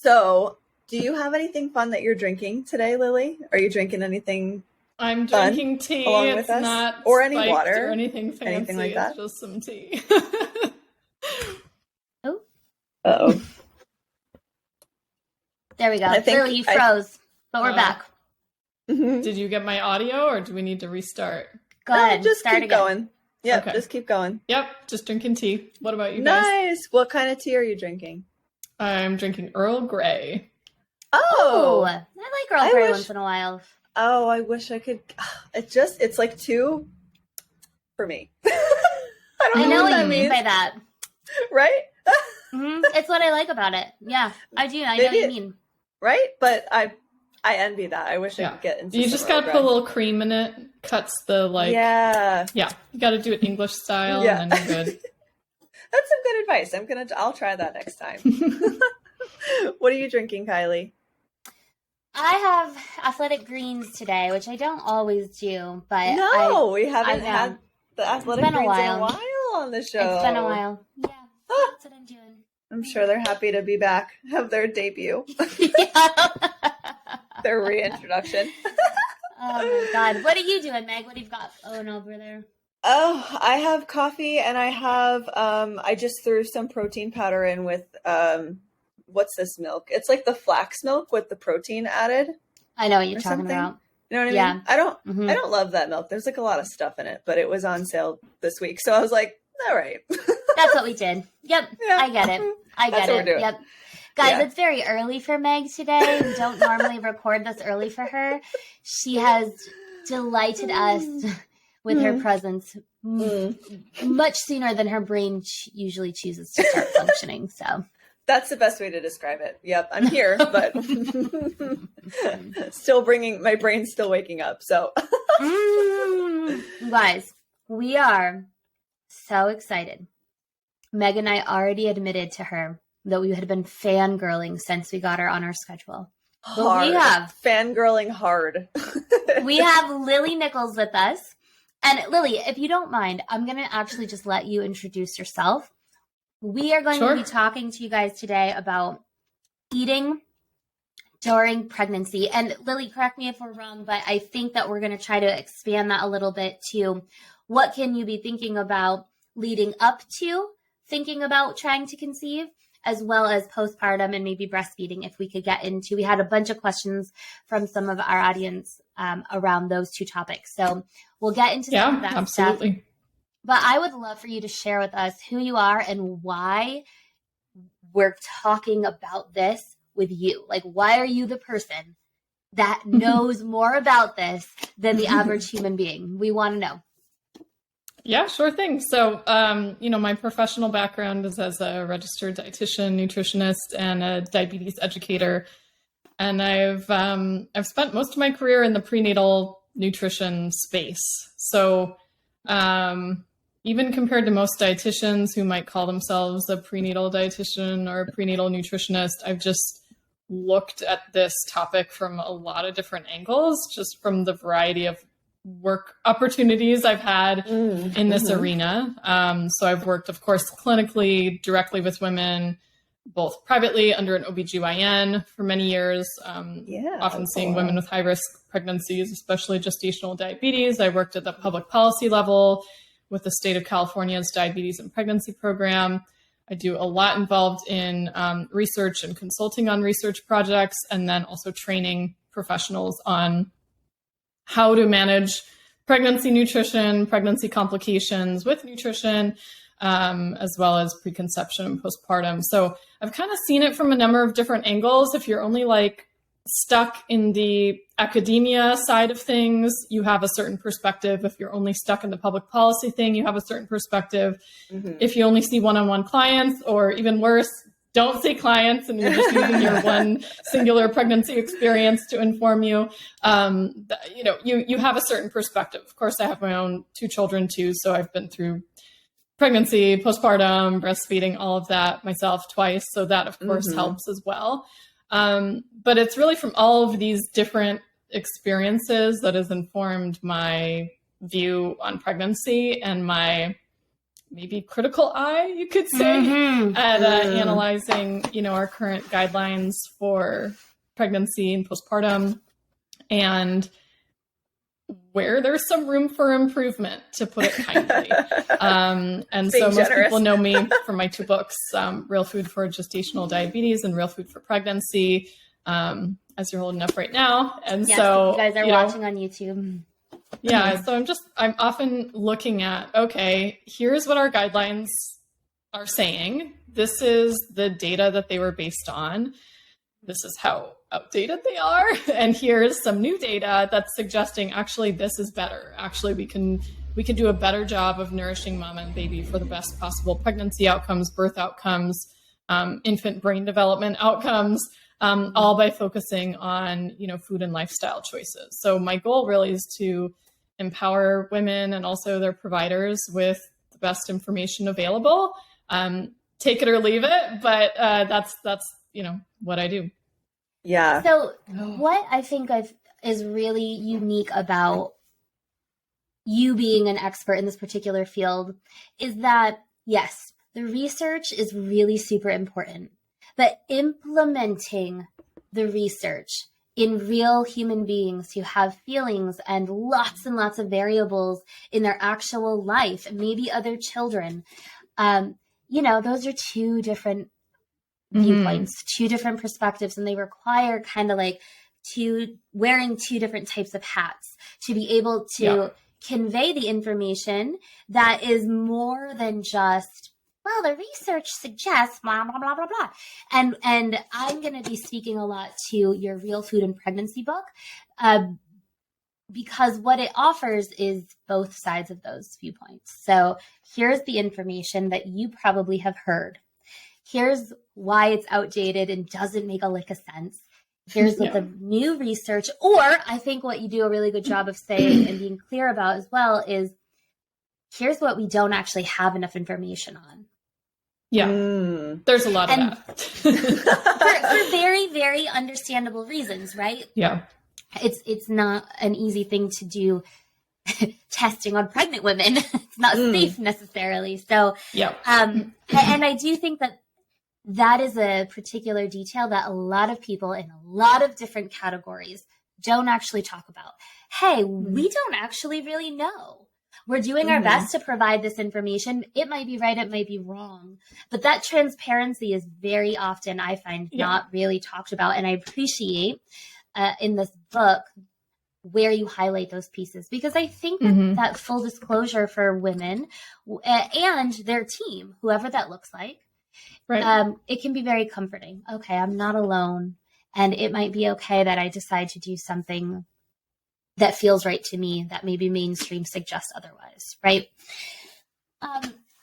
So, do you have anything fun that you're drinking today, Lily? Are you drinking anything I'm drinking tea. along It's with us? not Or any spiked water? or anything fancy. Anything like that? It's just some tea. Oh, Uh-oh. there we go. I think Lily, you froze, but we're back. Did you get my audio or do we need to restart? Go ahead. Just start keep again. going. Yep, Okay. just keep going. Yep, just drinking tea. What about you guys? Nice. What kind of tea are you drinking? I'm drinking Earl Grey. Oh, I like Earl Grey once in a while. Oh, I wish I could. It's like too for me. I know what you mean by that. Right? It's what I like about it. Yeah, I do. I know what you mean. Right? But I envy that. I wish I could get into You just gotta put a little cream in it. Cuts the Yeah, you gotta do it English style and then you're good. That's some good advice. I'll try that next time. What are you drinking, Kylie? I have athletic greens today, which I don't always do, but we haven't had the athletic greens in a while on the show. It's been a while. Yeah, that's what I'm doing. I'm sure they're happy to be back, have their debut, their reintroduction. Oh my God. What are you doing, Meg? What do you got over there? Oh, I have coffee and I have, I just threw some protein powder in with, what's this milk? It's like the flax milk with the protein added. I know what you're talking about. You know what I mean? I don't love that milk. There's like a lot of stuff in it, but it was on sale this week. So I was like, all right. That's what we did. Yep. Yeah. I get it. I get it. Yep. Guys, it's very early for Meg today. We don't normally record this early for her. She has delighted us with her presence much sooner than her brain usually chooses to start functioning. So that's the best way to describe it. Yep, I'm here, but my brain's still waking up. So guys, we are so excited. Meg and I already admitted to her that we had been fangirling since we got her on our schedule. Hard. But we have fangirling hard. We have Lily Nichols with us. And Lily, if you don't mind, I'm going to actually just let you introduce yourself. We are going to be talking to you guys today about eating during pregnancy. And Lily, correct me if we're wrong, but I think that we're going to try to expand that a little bit to what can you be thinking about leading up to thinking about trying to conceive, as well as postpartum and maybe breastfeeding, if we could get into. We had a bunch of questions from some of our audience around those two topics. So we'll get into some of that absolutely. stuff. But I would love for you to share with us who you are and why we're talking about this with you. Like, why are you the person that knows more about this than the average human being? We want to know. Yeah, sure thing. So, my professional background is as a registered dietitian, nutritionist, and a diabetes educator. And I've spent most of my career in the prenatal nutrition space. So, even compared to most dietitians who might call themselves a prenatal dietitian or a prenatal nutritionist, I've just looked at this topic from a lot of different angles, just from the variety of work opportunities I've had in this arena. So I've worked, of course, clinically, directly with women, both privately under an OBGYN for many years, often seeing women with high-risk pregnancies, especially gestational diabetes. I worked at the public policy level with the state of California's Diabetes and Pregnancy Program. I do a lot involved in research and consulting on research projects, and then also training professionals on how to manage pregnancy nutrition, pregnancy complications with nutrition, as well as preconception and postpartum. So I've kind of seen it from a number of different angles. If you're only stuck in the academia side of things, you have a certain perspective. If you're only stuck in the public policy thing, you have a certain perspective. If you only see one-on-one clients, or even worse, don't see clients and you're just using your one singular pregnancy experience to inform you, you have a certain perspective. Of course, I have my own 2 children too, so I've been through pregnancy, postpartum, breastfeeding, all of that myself twice. So that, of course, helps as well. But it's really from all of these different experiences that has informed my view on pregnancy and my maybe critical eye, you could say, at analyzing, our current guidelines for pregnancy and postpartum, and where there's some room for improvement, to put it kindly. And so most people know me from my 2 books, Real Food for Gestational Diabetes and Real Food for Pregnancy, as you're holding up right now. And yes, so you guys are watching on YouTube. Yeah. So I'm often looking at, okay, here's what our guidelines are saying. This is the data that they were based on. This is how outdated they are. And here's some new data that's suggesting actually this is better. Actually, we can do a better job of nourishing mom and baby for the best possible pregnancy outcomes, birth outcomes, infant brain development outcomes, all by focusing on, food and lifestyle choices. So my goal really is to empower women and also their providers with the best information available. Take it or leave it, but that's what I do. Yeah. So what I think is really unique about you being an expert in this particular field is that, yes, the research is really super important, but implementing the research in real human beings who have feelings and lots of variables in their actual life, and maybe other children, those are 2 different viewpoints, 2 different perspectives, and they require kind of like wearing 2 different types of hats to be able to convey the information that is more than just, well, the research suggests blah, blah, blah, blah, blah. And I'm going to be speaking a lot to your Real Food and Pregnancy book, because what it offers is both sides of those viewpoints. So here's the information that you probably have heard. Here's why it's outdated and doesn't make a lick of sense. Here's what the new research, or I think what you do a really good job of saying and being clear about as well is, here's what we don't actually have enough information on. Yeah, there's a lot of that. for very, very understandable reasons, right? Yeah. It's not an easy thing to do testing on pregnant women. It's not safe necessarily. So, and I do think that is a particular detail that a lot of people in a lot of different categories don't actually talk about. Hey, we don't actually really know. We're doing our best to provide this information. It might be right, it might be wrong. But that transparency is very often, I find, not really talked about. And I appreciate in this book where you highlight those pieces, because I think that full disclosure for women and their team, whoever that looks like, it can be very comforting. Okay, I'm not alone. And it might be okay that I decide to do something that feels right to me, that maybe mainstream suggests otherwise, right?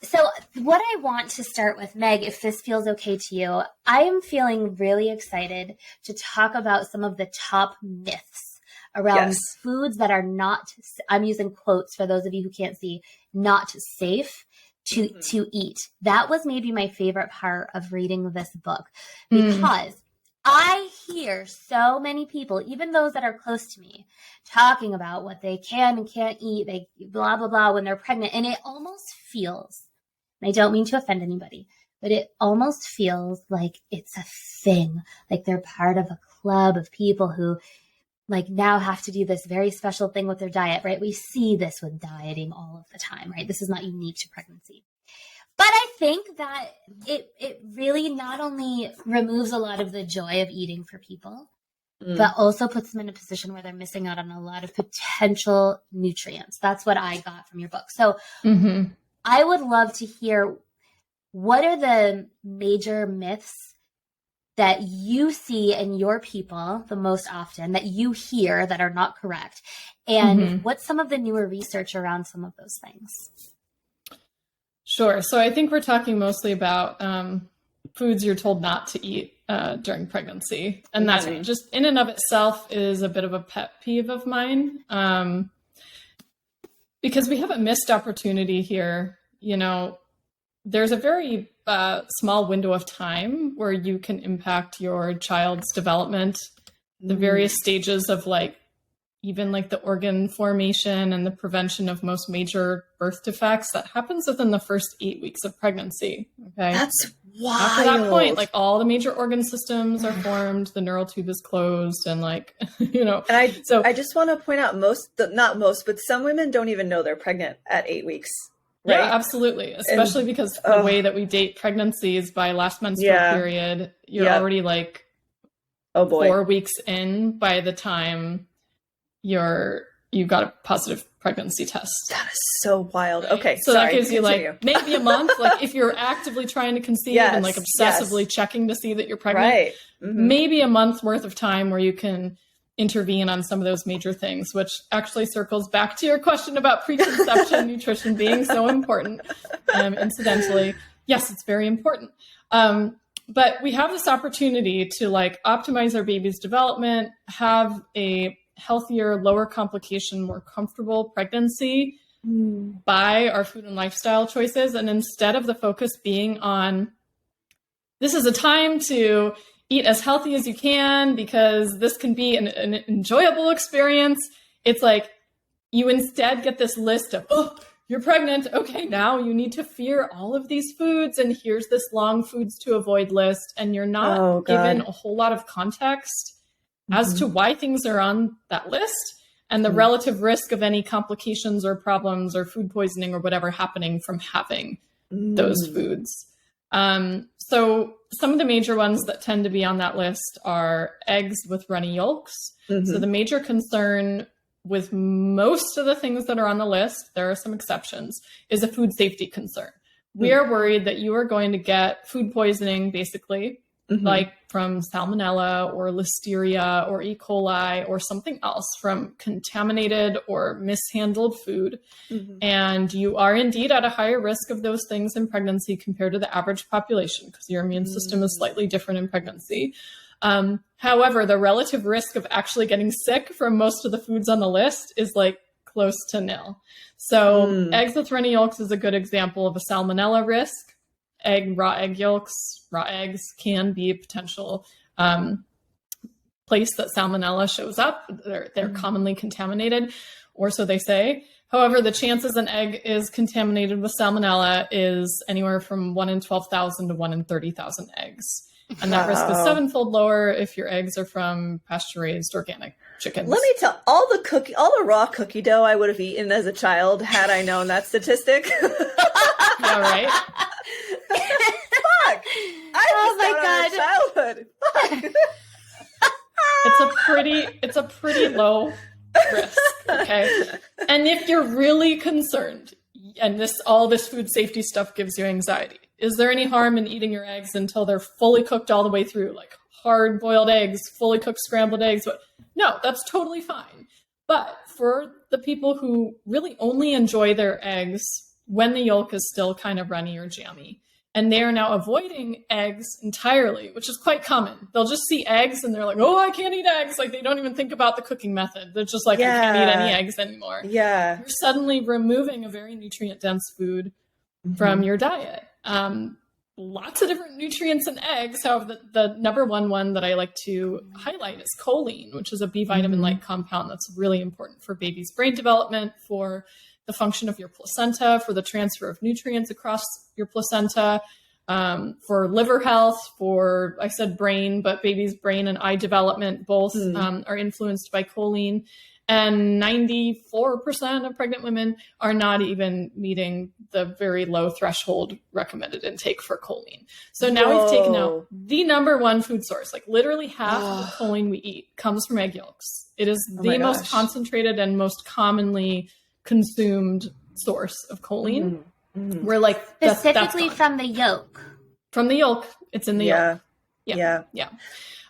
So what I want to start with, Meg, if this feels okay to you, I am feeling really excited to talk about some of the top myths around foods that are not, I'm using quotes for those of you who can't see, not safe to eat. That was maybe my favorite part of reading this book, because I hear so many people, even those that are close to me, talking about what they can and can't eat, they blah, blah, blah, when they're pregnant. And it almost feels, and I don't mean to offend anybody, but it almost feels like it's a thing, like they're part of a club of people who like now have to do this very special thing with their diet, right? We see this with dieting all of the time, right? This is not unique to pregnancy. But I think that it really not only removes a lot of the joy of eating for people, but also puts them in a position where they're missing out on a lot of potential nutrients. That's what I got from your book. So I would love to hear, what are the major myths that you see in your people the most often, that you hear that are not correct? And what's some of the newer research around some of those things? Sure. So I think we're talking mostly about foods you're told not to eat during pregnancy. And that just in and of itself is a bit of a pet peeve of mine, because we have a missed opportunity here. You know, there's a very small window of time where you can impact your child's development, the various stages of like, even like the organ formation and the prevention of most major birth defects, that happens within the first 8 weeks of pregnancy. Okay. That's wild. After that point, like all the major organ systems are formed, the neural tube is closed, and like, you know. And I just want to point out not most, but some women don't even know they're pregnant at 8 weeks. Right? Yeah, absolutely. Especially because the way that we date pregnancies by last menstrual period, you're already like 4 weeks in by the time you've got a positive pregnancy test. That is so wild. Right? Okay. So that gives you like maybe a month, like if you're actively trying to conceive and like obsessively checking to see that you're pregnant, right. Maybe a month worth of time where you can intervene on some of those major things, which actually circles back to your question about preconception nutrition being so important. Incidentally, yes, it's very important. But we have this opportunity to like optimize our baby's development, have a healthier, lower complication, more comfortable pregnancy by our food and lifestyle choices. And instead of the focus being on, this is a time to eat as healthy as you can because this can be an enjoyable experience. It's like you instead get this list of, oh, you're pregnant. Okay, now you need to fear all of these foods. And here's this long foods to avoid list. And you're not given a whole lot of context as to why things are on that list and the relative risk of any complications or problems or food poisoning or whatever happening from having those foods. So some of the major ones that tend to be on that list are eggs with runny yolks. So the major concern with most of the things that are on the list, there are some exceptions, is a food safety concern. We are worried that you are going to get food poisoning, basically, like from salmonella or listeria or E. coli or something else from contaminated or mishandled food. And you are indeed at a higher risk of those things in pregnancy compared to the average population because your immune system is slightly different in pregnancy. However, the relative risk of actually getting sick from most of the foods on the list is like close to nil. So eggs with runny yolks is a good example of a salmonella risk. Raw egg yolks, raw eggs can be a potential place that salmonella shows up. They're commonly contaminated, or so they say. However, the chances an egg is contaminated with salmonella is anywhere from 1 in 12,000 to 1 in 30,000 eggs. And that risk is 7-fold lower if your eggs are from pasture-raised organic chickens. Let me tell, all the raw cookie dough I would have eaten as a child had I known that statistic. Yeah, right? Fuck! I childhood. Fuck. It's a pretty low risk, okay? And if you're really concerned, and all this food safety stuff gives you anxiety, is there any harm in eating your eggs until they're fully cooked all the way through, like hard boiled eggs, fully cooked scrambled eggs? But no, that's totally fine. But for the people who really only enjoy their eggs when the yolk is still kind of runny or jammy, and they are now avoiding eggs entirely, which is quite common. They'll just see eggs and they're like, oh, I can't eat eggs. Like they don't even think about the cooking method. They're just like, I can't eat any eggs anymore. Yeah. You're suddenly removing a very nutrient-dense food from your diet. Lots of different nutrients in eggs. However, the number one that I like to highlight is choline, which is a B vitamin-like compound that's really important for baby's brain development, for the function of your placenta, for the transfer of nutrients across your placenta, for liver health, for, I said brain, but baby's brain and eye development both are influenced by choline. And 94% of pregnant women are not even meeting the very low threshold recommended intake for choline. So now we've taken out the number one food source. Like literally half of the choline we eat comes from egg yolks. It is the most concentrated and most commonly consumed source of choline. We're like specifically from the yolk. From the yolk, it's in the yolk. Yeah.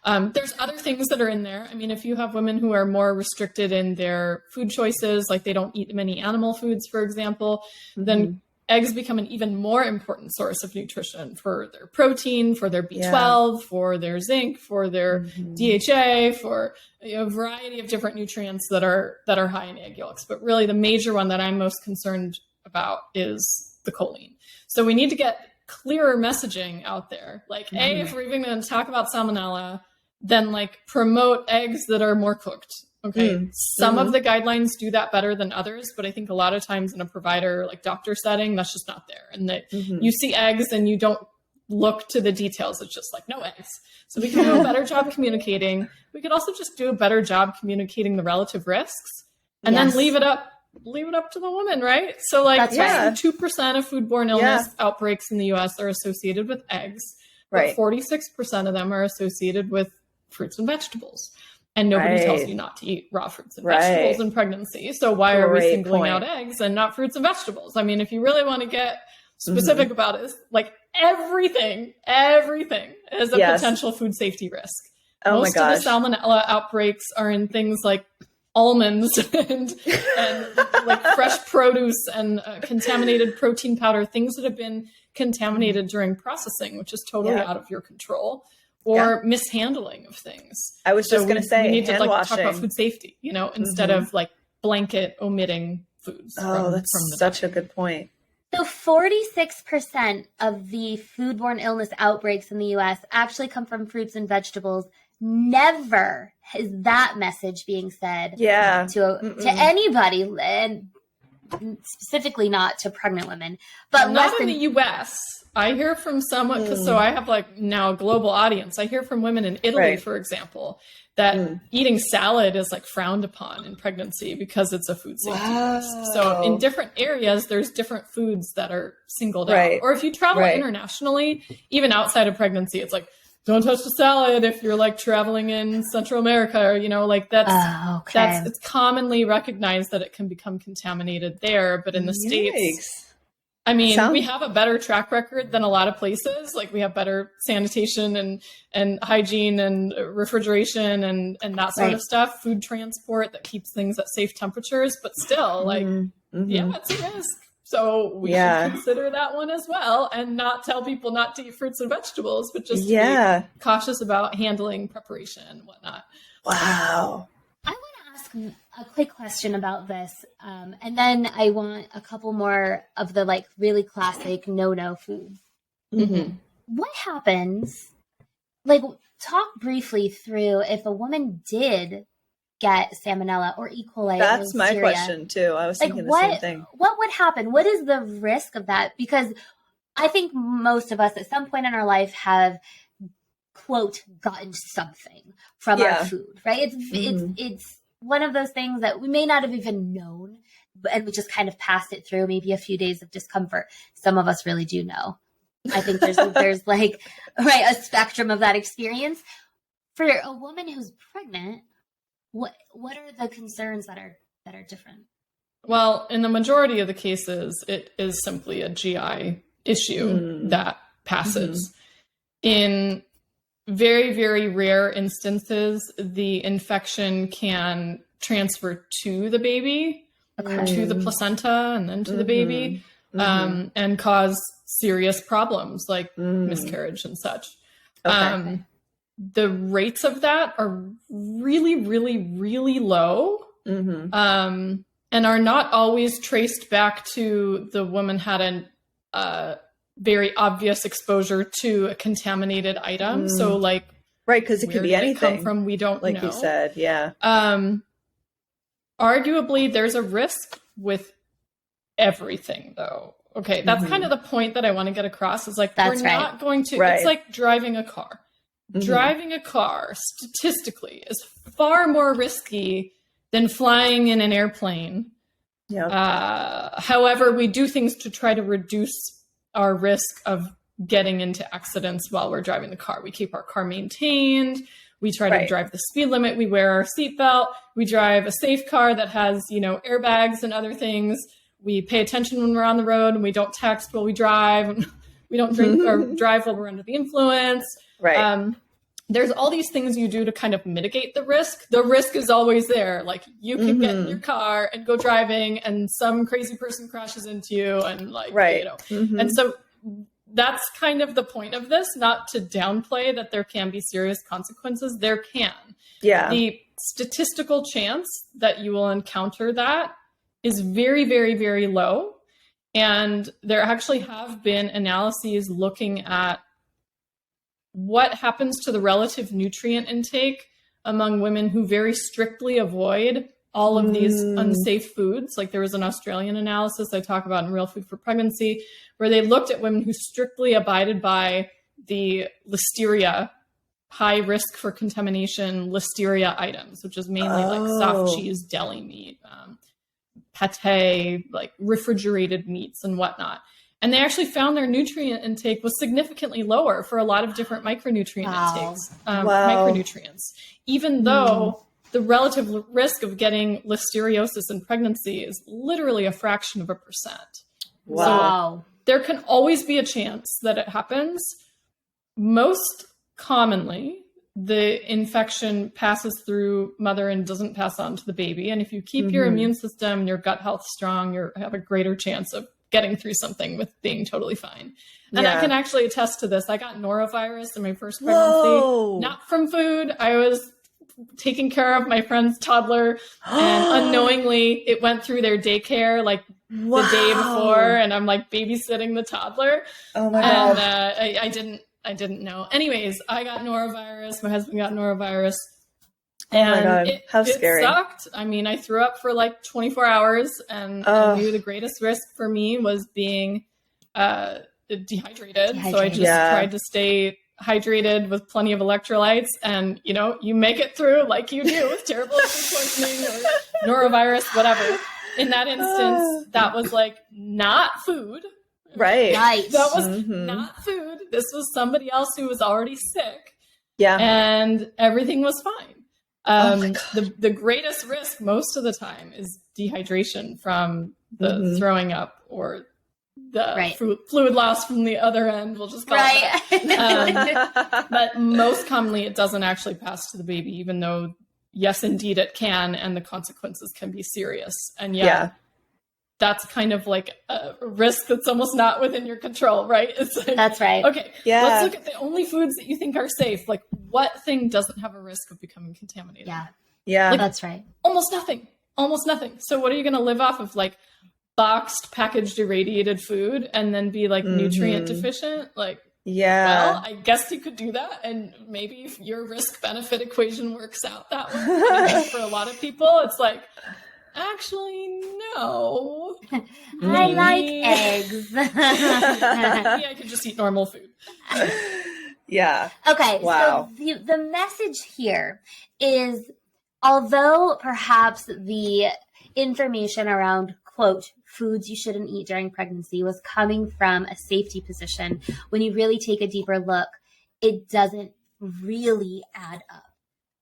There's other things that are in there. I mean, if you have women who are more restricted in their food choices, like they don't eat many animal foods, for example, then eggs become an even more important source of nutrition for their protein, for their B12, for their zinc, for their DHA, for a variety of different nutrients that are high in egg yolks. But really the major one that I'm most concerned about is the choline. So we need to get clearer messaging out there. Like, if we're even going to talk about salmonella, then like promote eggs that are more cooked. Okay. Some of the guidelines do that better than others, but I think a lot of times in a provider, like doctor setting, that's just not there. And that you see eggs and you don't look to the details. It's just like, no eggs. So we can do a better job communicating. We could also just do a better job communicating the relative risks and then leave it up to the woman, right? So like 2% of foodborne illness outbreaks in the US are associated with eggs, but 46% of them are associated with fruits and vegetables. And nobody tells you not to eat raw fruits and vegetables in pregnancy. So why are we singling out eggs and not fruits and vegetables? I mean, if you really want to get specific about it, like everything is a potential food safety risk. Most of the salmonella outbreaks are in things like almonds and like fresh produce and contaminated protein powder, things that have been contaminated during processing, which is totally out of your control. Or mishandling of things. I was just going to say, we need to talk about food safety, instead of like blanket omitting foods. That's such a good point. So 46% of the foodborne illness outbreaks in the U.S. actually come from fruits and vegetables. Never is that message being said to anybody, and specifically not to pregnant women. But not in the U.S. I hear from someone, so I have like now a global audience. I hear from women in Italy, for example, that eating salad is like frowned upon in pregnancy because it's a food safety risk. So in different areas, there's different foods that are singled out. Or if you travel internationally, even outside of pregnancy, it's like, don't touch the salad if you're like traveling in Central America, or, like that's it's commonly recognized that it can become contaminated there. But in the States, I mean, we have a better track record than a lot of places. Like we have better sanitation and hygiene and refrigeration and that sort of stuff, food transport that keeps things at safe temperatures, but still it's a risk. So we should consider that one as well and not tell people not to eat fruits and vegetables, but just be cautious about handling preparation and whatnot. Wow. I want to ask a quick question about this. And then I want a couple more of the like really classic no-no foods. What happens, like talk briefly through if a woman did get salmonella or E. coli. That's my question too. I was thinking the same thing. What would happen? What is the risk of that? Because I think most of us at some point in our life have, quote, gotten something from our food, right? It's one of those things that we may not have even known, and we just kind of passed it through, maybe a few days of discomfort. Some of us really do know. I think there's like, a spectrum of that experience. For a woman who's pregnant, what are the concerns that are different? Well, in the majority of the cases, it is simply a GI issue that passes. In very, very rare instances, the infection can transfer to the baby, to the placenta, and then to the baby, and cause serious problems like miscarriage and such. The rates of that are really, really, really low, and are not always traced back to the woman had a very obvious exposure to a contaminated item. So like, because it could be anything. Come from, we don't know. Like you said, arguably, there's a risk with everything, though. Okay, that's kind of the point that I want to get across. Is like we're not going to. It's like driving a car. Driving a car statistically is far more risky than flying in an airplane. However, we do things to try to reduce our risk of getting into accidents while we're driving the car. We keep our car maintained. We try to drive the speed limit. We wear our seatbelt. We drive a safe car that has, airbags and other things. We pay attention when we're on the road, and we don't text while we drive. And we don't drink or drive while we're under the influence. There's all these things you do to kind of mitigate the risk. The risk is always there. Like you can get in your car and go driving and some crazy person crashes into you and and so that's kind of the point of this, not to downplay that there can be serious consequences. There can. The statistical chance that you will encounter that is very, very, very low. And there actually have been analyses looking at what happens to the relative nutrient intake among women who very strictly avoid all of these unsafe foods. Like there was an Australian analysis I talk about in Real Food for Pregnancy, where they looked at women who strictly abided by the listeria, high risk for contamination listeria items, which is mainly like soft cheese, deli meat, pate, like refrigerated meats and whatnot. And they actually found their nutrient intake was significantly lower for a lot of different micronutrient intakes, micronutrients, even though the relative risk of getting listeriosis in pregnancy is literally a fraction of 1%. Wow. So there can always be a chance that it happens. Most commonly, the infection passes through mother and doesn't pass on to the baby. And if you keep your immune system and your gut health strong, you have a greater chance of getting through something with being totally fine. And I can actually attest to this. I got norovirus in my first pregnancy, not from food. I was taking care of my friend's toddler and unknowingly it went through their daycare like the day before, and I'm like babysitting the toddler. Oh my God. And I didn't know. Anyways, I got norovirus. My husband got norovirus. And oh my God. How scary. It sucked. I mean, I threw up for like 24 hours and I knew the greatest risk for me was being dehydrated. So I just tried to stay hydrated with plenty of electrolytes, and you make it through like you do with terrible food poisoning or norovirus, whatever. In that instance, that was like not food. Right. That was not food. This was somebody else who was already sick. Yeah. And everything was fine. The greatest risk most of the time is dehydration from the throwing up or the fluid loss from the other end. We'll just call it that. But most commonly, it doesn't actually pass to the baby, even though, yes, indeed it can, and the consequences can be serious. And that's kind of like a risk that's almost not within your control, right? It's like, that's right. Okay, let's look at the only foods that you think are safe. Like, what thing doesn't have a risk of becoming contaminated? Yeah, like, that's right. Almost nothing. So what are you going to live off of? Like boxed, packaged, irradiated food and then be like nutrient deficient? Like, well, I guess you could do that. And maybe if your risk benefit equation works out that way. I think for a lot of people, it's like, actually, no. I like eggs. Maybe I could just eat normal food. Yeah. Okay. Wow. So the message here is, although perhaps the information around, quote, foods you shouldn't eat during pregnancy was coming from a safety position, when you really take a deeper look, it doesn't really add up,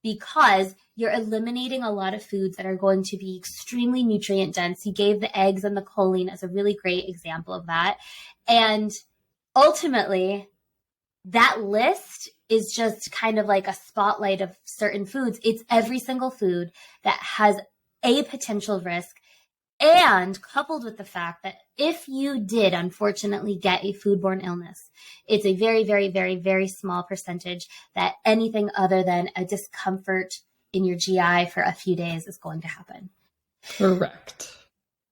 because you're eliminating a lot of foods that are going to be extremely nutrient dense. You gave the eggs and the choline as a really great example of that. And ultimately, that list is just kind of like a spotlight of certain foods. It's every single food that has a potential risk, and coupled with the fact that if you did unfortunately get a foodborne illness, it's a very, very, very, very small percentage that anything other than a discomfort in your GI for a few days is going to happen. Correct.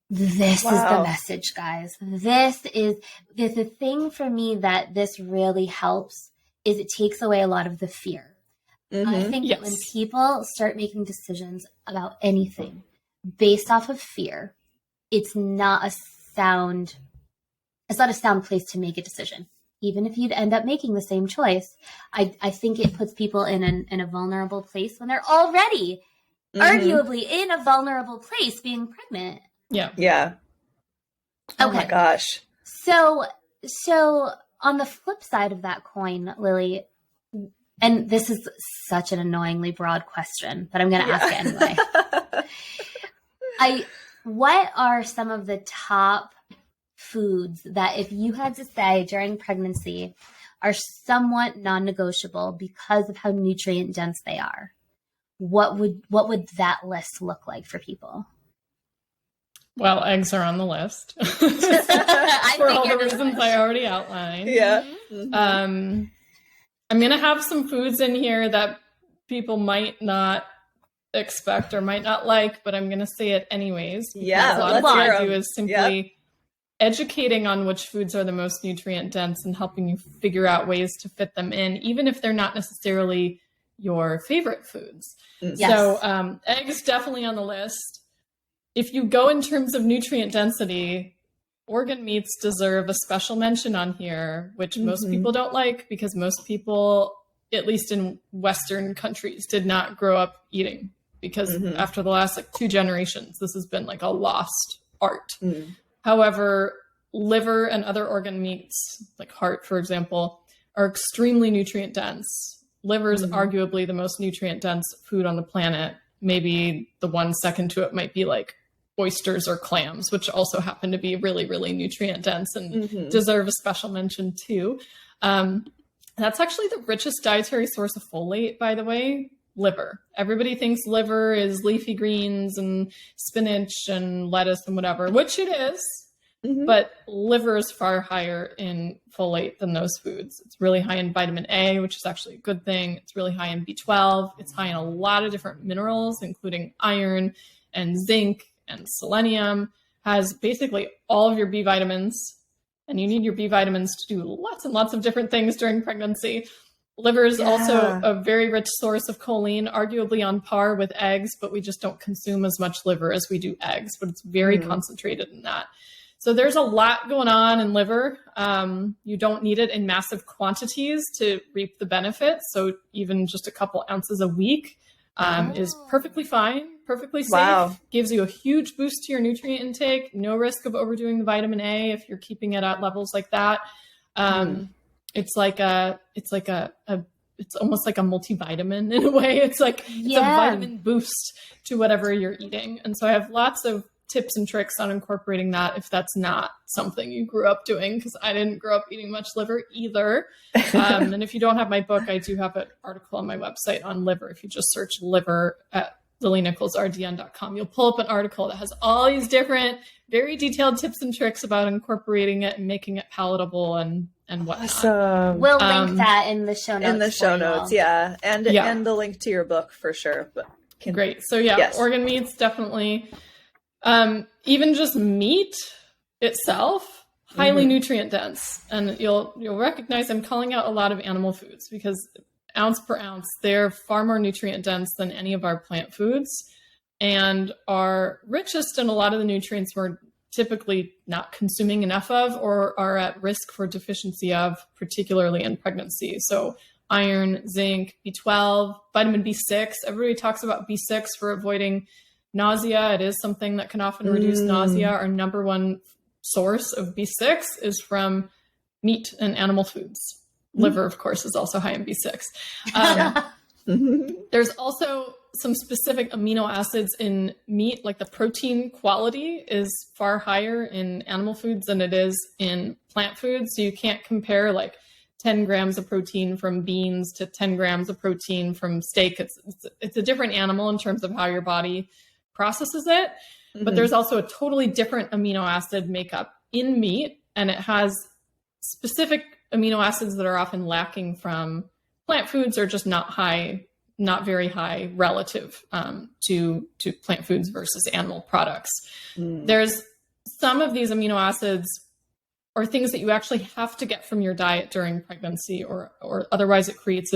This is the message, guys. This is the thing for me that this really helps is it takes away a lot of the fear. I think that when people start making decisions about anything based off of fear, it's not a sound place to make a decision. Even if you'd end up making the same choice, I think it puts people in a vulnerable place when they're already arguably in a vulnerable place being pregnant. Yeah. Yeah. Okay. Oh my gosh. So on the flip side of that coin, Lily, and this is such an annoyingly broad question, but I'm going to ask it anyway. What are some of the top foods that if you had to say during pregnancy are somewhat non-negotiable because of how nutrient dense they are? What would that list look like for people? Well, eggs are on the list for all the reasons I already outlined. Yeah. I'm going to have some foods in here that people might not expect or might not like, but I'm going to say it anyways. Yeah. A lot of what I do is simply educating on which foods are the most nutrient dense and helping you figure out ways to fit them in, even if they're not necessarily your favorite foods. Yes. So eggs definitely on the list. If you go in terms of nutrient density, organ meats deserve a special mention on here, which most people don't like because most people, at least in Western countries, did not grow up eating, because after the last 2 generations, this has been like a lost art. However, liver and other organ meats, like heart, for example, are extremely nutrient dense. Liver is arguably the most nutrient dense food on the planet. Maybe the one second to it might be like oysters or clams, which also happen to be really, really nutrient dense and deserve a special mention too. That's actually the richest dietary source of folate, by the way, liver. Everybody thinks liver is leafy greens and spinach and lettuce and whatever, which it is, but liver is far higher in folate than those foods. It's really high in vitamin A, which is actually a good thing. It's really high in B12. It's high in a lot of different minerals, including iron and zinc and selenium. Has basically all of your B vitamins, and you need your B vitamins to do lots and lots of different things during pregnancy. Liver is also a very rich source of choline, arguably on par with eggs, but we just don't consume as much liver as we do eggs, but it's very concentrated in that. So there's a lot going on in liver. You don't need it in massive quantities to reap the benefits. So even just a couple ounces a week is perfectly fine, perfectly safe, gives you a huge boost to your nutrient intake, no risk of overdoing the vitamin A if you're keeping it at levels like that. It's almost like a multivitamin in a way. It's a vitamin boost to whatever you're eating. And so I have lots of tips and tricks on incorporating that if that's not something you grew up doing, because I didn't grow up eating much liver either. And if you don't have my book, I do have an article on my website on liver. If you just search liver at lilynicholsrdn.com, you'll pull up an article that has all these different, very detailed tips and tricks about incorporating it and making it palatable and whatnot. Awesome. We'll link that in the show notes. In the show notes, and the link to your book for sure. But great. So organ meats definitely. Even just meat itself, highly nutrient dense, and you'll recognize I'm calling out a lot of animal foods because ounce per ounce, they're far more nutrient dense than any of our plant foods, and are richest in a lot of the nutrients we're typically not consuming enough of or are at risk for deficiency of, particularly in pregnancy. So iron, zinc, B12, vitamin B6. Everybody talks about B6 for avoiding nausea. It is something that can often reduce nausea. Our number one source of B6 is from meat and animal foods. Liver, of course, is also high in B6. There's also some specific amino acids in meat, like the protein quality is far higher in animal foods than it is in plant foods. So you can't compare like 10 grams of protein from beans to 10 grams of protein from steak. It's a different animal in terms of how your body processes it, but there's also a totally different amino acid makeup in meat, and it has specific amino acids that are often lacking from plant foods or just not very high relative to plant foods versus animal products. There's some of these amino acids are things that you actually have to get from your diet during pregnancy, or otherwise it creates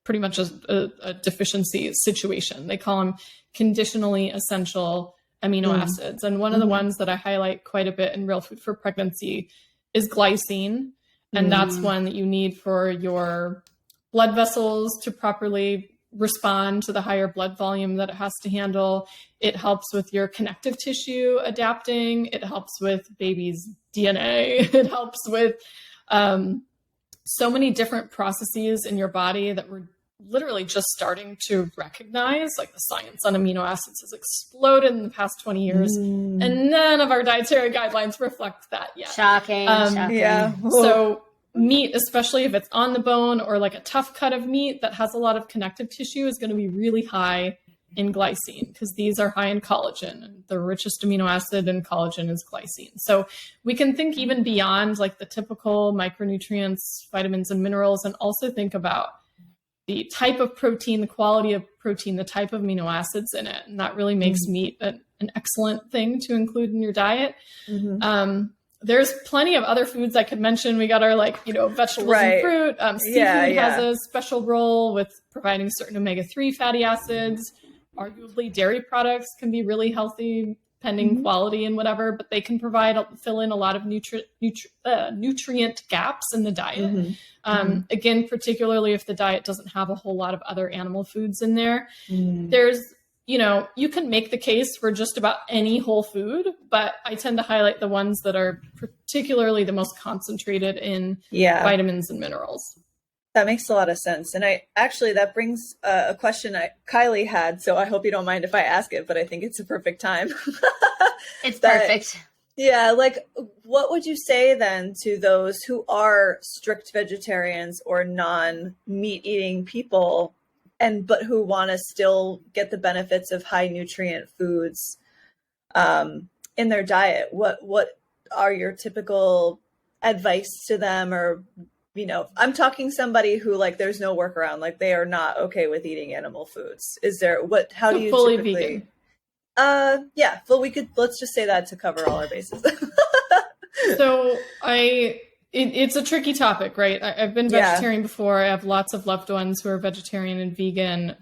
pretty much a deficiency situation. They call them conditionally essential amino acids. And one of the ones that I highlight quite a bit in Real Food for Pregnancy is glycine. And that's one that you need for your blood vessels to properly respond to the higher blood volume that it has to handle. It helps with your connective tissue adapting. It helps with baby's DNA. It helps with so many different processes in your body that we're literally just starting to recognize. Like the science on amino acids has exploded in the past 20 years, and none of our dietary guidelines reflect that yet. Shocking. Yeah. So meat, especially if it's on the bone or like a tough cut of meat that has a lot of connective tissue, is going to be really high in glycine, because these are high in collagen, and the richest amino acid in collagen is glycine. So we can think even beyond like the typical micronutrients, vitamins, and minerals, and also think about the type of protein, the quality of protein, the type of amino acids in it. And that really makes meat an excellent thing to include in your diet. There's plenty of other foods I could mention. We got our vegetables and fruit. Seafood has a special role with providing certain omega-3 fatty acids. Arguably, dairy products can be really healthy, pending quality and whatever, but they can fill in a lot of nutrient gaps in the diet. Again, particularly if the diet doesn't have a whole lot of other animal foods in there. There's, you can make the case for just about any whole food, but I tend to highlight the ones that are particularly the most concentrated in vitamins and minerals. That makes a lot of sense. And that brings a question Kylie had. So I hope you don't mind if I ask it, but I think it's a perfect time. It's perfect. Yeah. Like, what would you say then to those who are strict vegetarians or non-meat eating people, but who want to still get the benefits of high nutrient foods in their diet? What are your typical advice to them? Or, I'm talking somebody who there's no workaround, they are not okay with eating animal foods. How do you fully typically... vegan? Yeah, well, let's just say that to cover all our bases. So it's a tricky topic, right? I've been vegetarian before. I have lots of loved ones who are vegetarian and vegan.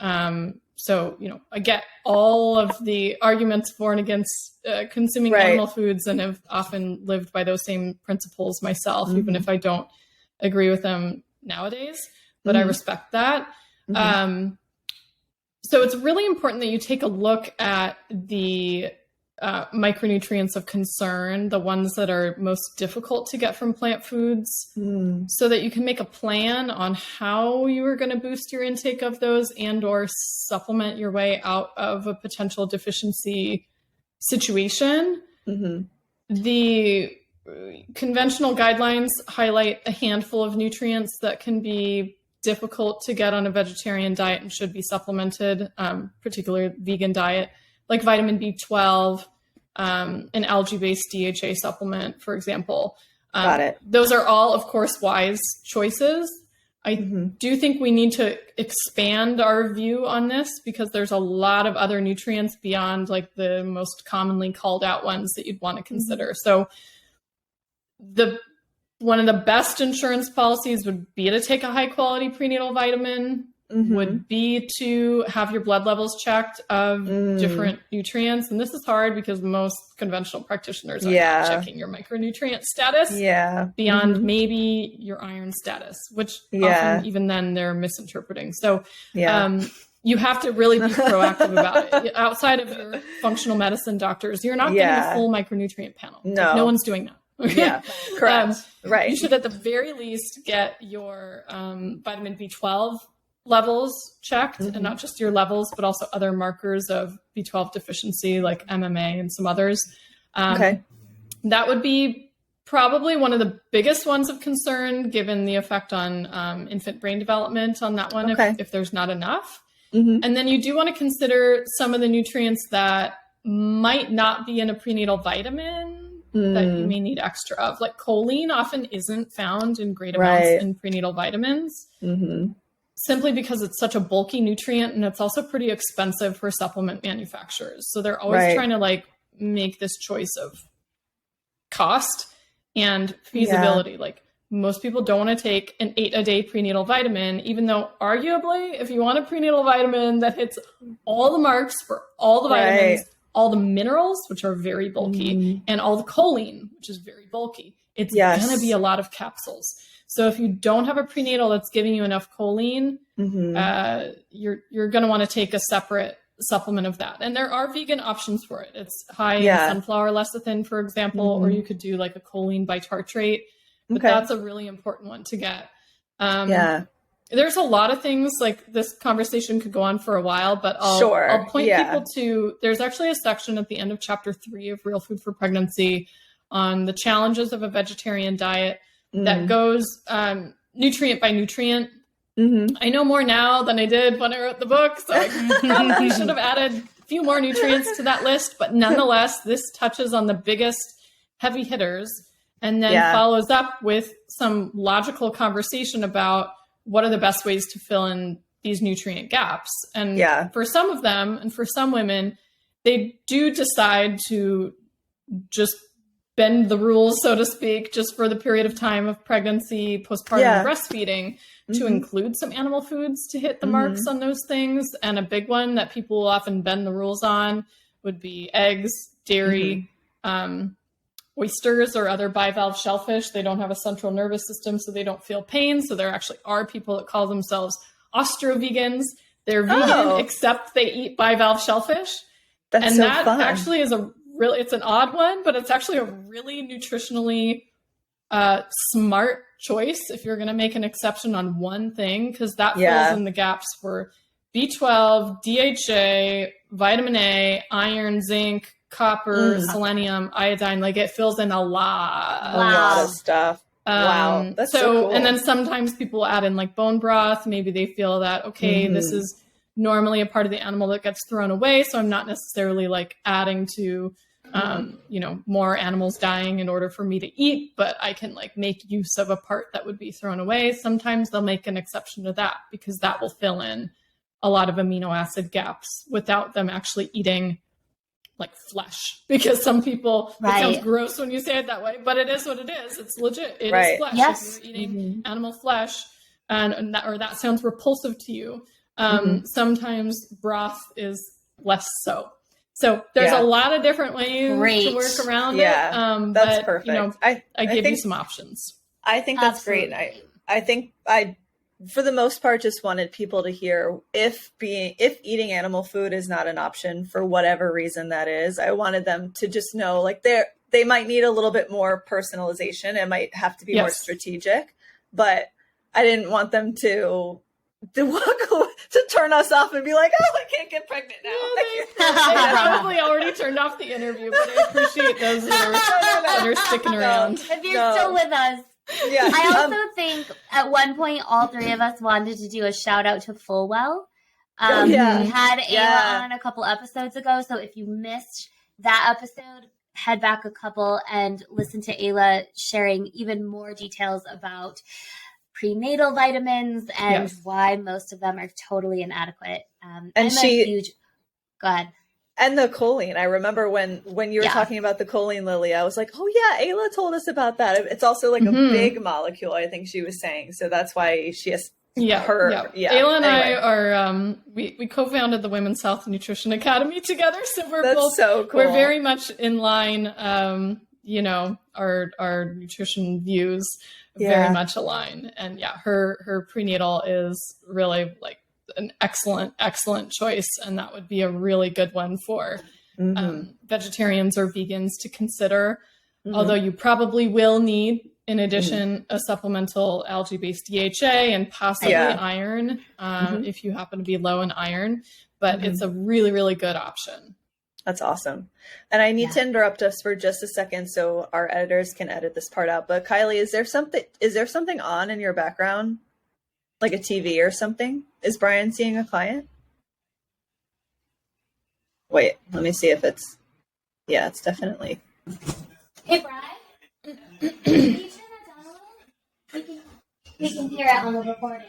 So, I get all of the arguments for and against consuming animal foods, and have often lived by those same principles myself, even if I don't agree with them nowadays, but I respect that. So it's really important that you take a look at the micronutrients of concern, the ones that are most difficult to get from plant foods, so that you can make a plan on how you are going to boost your intake of those and or supplement your way out of a potential deficiency situation. The conventional guidelines highlight a handful of nutrients that can be difficult to get on a vegetarian diet and should be supplemented, particularly vegan diet, like vitamin B12, an algae-based DHA supplement, for example. Got it. Those are all, of course, wise choices. I do think we need to expand our view on this, because there's a lot of other nutrients beyond the most commonly called out ones that you'd want to consider. So one of the best insurance policies would be to take a high quality prenatal vitamin, would be to have your blood levels checked of different nutrients. And this is hard because most conventional practitioners are not checking your micronutrient status beyond maybe your iron status, which often even then they're misinterpreting. So you have to really be proactive about it. Outside of your functional medicine doctors, you're not getting a full micronutrient panel. No one's doing that. Yeah, correct. Right. You should at the very least get your vitamin B12 levels checked, and not just your levels, but also other markers of B12 deficiency like MMA and some others. That would be probably one of the biggest ones of concern, given the effect on infant brain development on that one, if there's not enough. And then you do want to consider some of the nutrients that might not be in a prenatal vitamin that you may need extra of. Like choline often isn't found in great amounts in prenatal vitamins, simply because it's such a bulky nutrient, and it's also pretty expensive for supplement manufacturers. So they're always trying to make this choice of cost and feasibility. Most people don't want to take an 8-a-day prenatal vitamin, even though arguably if you want a prenatal vitamin that hits all the marks for all the vitamins, all the minerals, which are very bulky, and all the choline, which is very bulky, it's going to be a lot of capsules. So if you don't have a prenatal that's giving you enough choline, you're going to want to take a separate supplement of that. And there are vegan options for it. It's high in sunflower lecithin, for example, or you could do a choline bitartrate, but that's a really important one to get. There's a lot of things, this conversation could go on for a while, but I'll point people to, there's actually a section at the end of chapter 3 of Real Food for Pregnancy on the challenges of a vegetarian diet that goes nutrient by nutrient. I know more now than I did when I wrote the book, so I probably should have added a few more nutrients to that list, but nonetheless, this touches on the biggest heavy hitters and then follows up with some logical conversation about what are the best ways to fill in these nutrient gaps. And for some of them, and for some women, they do decide to just bend the rules, so to speak, just for the period of time of pregnancy, postpartum, breastfeeding, to include some animal foods to hit the marks on those things. And a big one that people will often bend the rules on would be eggs, dairy, oysters or other bivalve shellfish. They don't have a central nervous system, so they don't feel pain. So there actually are people that call themselves ostro-vegans. They're vegan, except they eat bivalve shellfish. That's and so that fun. actually is it's an odd one, but it's actually a really nutritionally smart choice if you're going to make an exception on one thing, because that fills in the gaps for B12, DHA, vitamin A, iron, zinc, copper, selenium, iodine. Like, it fills in a lot of stuff. Wow. That's so cool. And then sometimes people add in like bone broth. Maybe they feel that, okay, this is normally a part of the animal that gets thrown away. So I'm not necessarily like adding to, more animals dying in order for me to eat, but I can like make use of a part that would be thrown away. Sometimes they'll make an exception to that because that will fill in a lot of amino acid gaps without them actually eating like flesh, because some people, it sounds gross when you say it that way, but it is what it is. It's legit. It is flesh. Yes. If you're eating animal flesh and that sounds repulsive to you, sometimes broth is less so. So there's a lot of different ways to work around it. That's perfect. I give you some options. I think that's great. I think I, for the most part, just wanted people to hear if eating animal food is not an option for whatever reason that is, I wanted them to just know, like, they might need a little bit more personalization. It might have to be more strategic, but I didn't want them to turn us off and be like, oh, I can't get pregnant now. They probably already turned off the interview, but I appreciate those that are sticking around. If you're still with us. Yeah. I also think at one point, all three of us wanted to do a shout out to Fullwell. We had Ayla on a couple episodes ago. So if you missed that episode, head back a couple and listen to Ayla sharing even more details about prenatal vitamins and why most of them are totally inadequate. And go ahead. And the choline. I remember when you were talking about the choline, Lily, I was like, oh yeah, Ayla told us about that. It's also like a big molecule, I think she was saying. So that's why she has her. Yeah. Ayla and I are, we co-founded the Women's Health Nutrition Academy together. So we're very much in line. Our nutrition views very much align. And her prenatal is really like an excellent choice. And that would be a really good one for vegetarians or vegans to consider. Although you probably will need, in addition, a supplemental algae-based DHA and possibly iron if you happen to be low in iron. But it's a really, really good option. That's awesome. And I need to interrupt us for just a second so our editors can edit this part out. But Kylie, is there something on in your background? Like a TV or something? Is Brian seeing a client? Wait, let me see if it's... Yeah, it's definitely... Hey, Brian? Can you turn that down a little? We can hear it on the recording.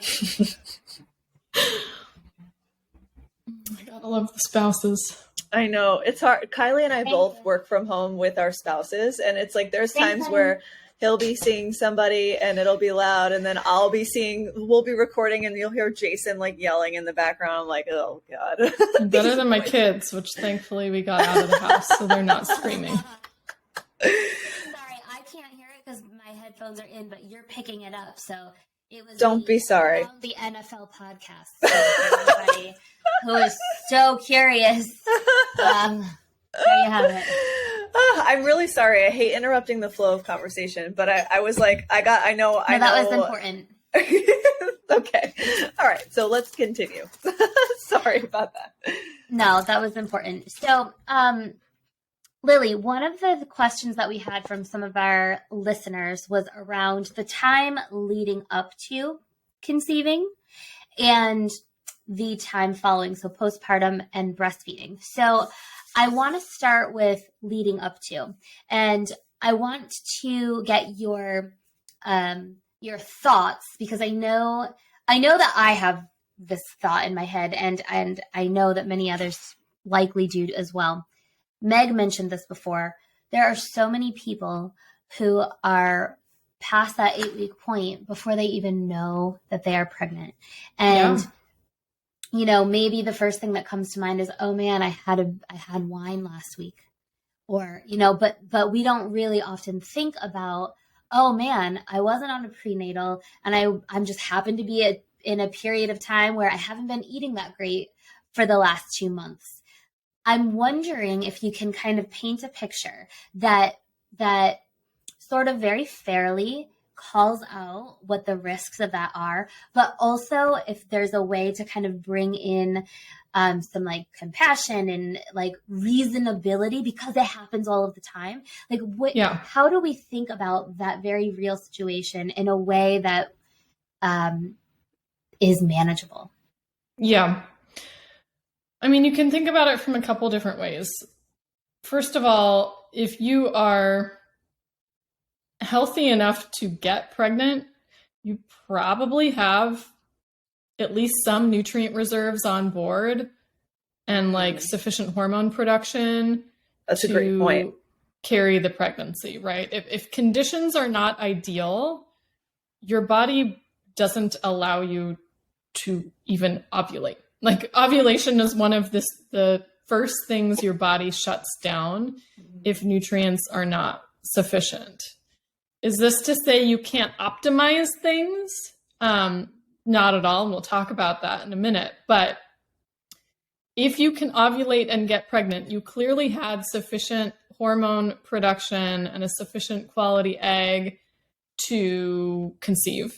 Oh my God, I love the spouses. I know. It's hard. Kylie and I both work from home with our spouses. And it's like there's times where he'll be seeing somebody and it'll be loud. And then we'll be recording and you'll hear Jason like yelling in the background. I'm like, oh God. Better than my kids, which thankfully we got out of the house so they're not screaming. Sorry, I can't hear it because my headphones are in, but you're picking it up. So it was. Don't be sorry. The NFL podcast. So everybody who is so curious. There you have it. I'm really sorry. I hate interrupting the flow of conversation, but I was like, I know. That was important. Okay. All right. So let's continue. Sorry about that. No, that was important. So, Lily, one of the questions that we had from some of our listeners was around the time leading up to conceiving and the time following, so postpartum and breastfeeding. So I want to start with leading up to, and I want to get your thoughts, because I know that I have this thought in my head, and I know that many others likely do as well. Meg mentioned this before. there are so many people who are past that 8-week point before they even know that they are pregnant. And, you know, maybe the first thing that comes to mind is, oh man, I had wine last week. Or, you know, but we don't really often think about, oh man, I wasn't on a prenatal and I'm just happened to be in a period of time where I haven't been eating that great for the last 2 months. I'm wondering if you can kind of paint a picture that sort of very fairly calls out what the risks of that are, but also if there's a way to kind of bring in some like compassion and like reasonability, because it happens all of the time. Like how do we think about that very real situation in a way that is manageable? Yeah. I mean, you can think about it from a couple different ways. First of all, if you are healthy enough to get pregnant, you probably have at least some nutrient reserves on board and like sufficient hormone production. That's a great point. Carry the pregnancy, right? If conditions are not ideal, your body doesn't allow you to even ovulate. Like ovulation is one of the first things your body shuts down if nutrients are not sufficient. Is this to say you can't optimize things? Not at all. And we'll talk about that in a minute. But if you can ovulate and get pregnant, you clearly had sufficient hormone production and a sufficient quality egg to conceive,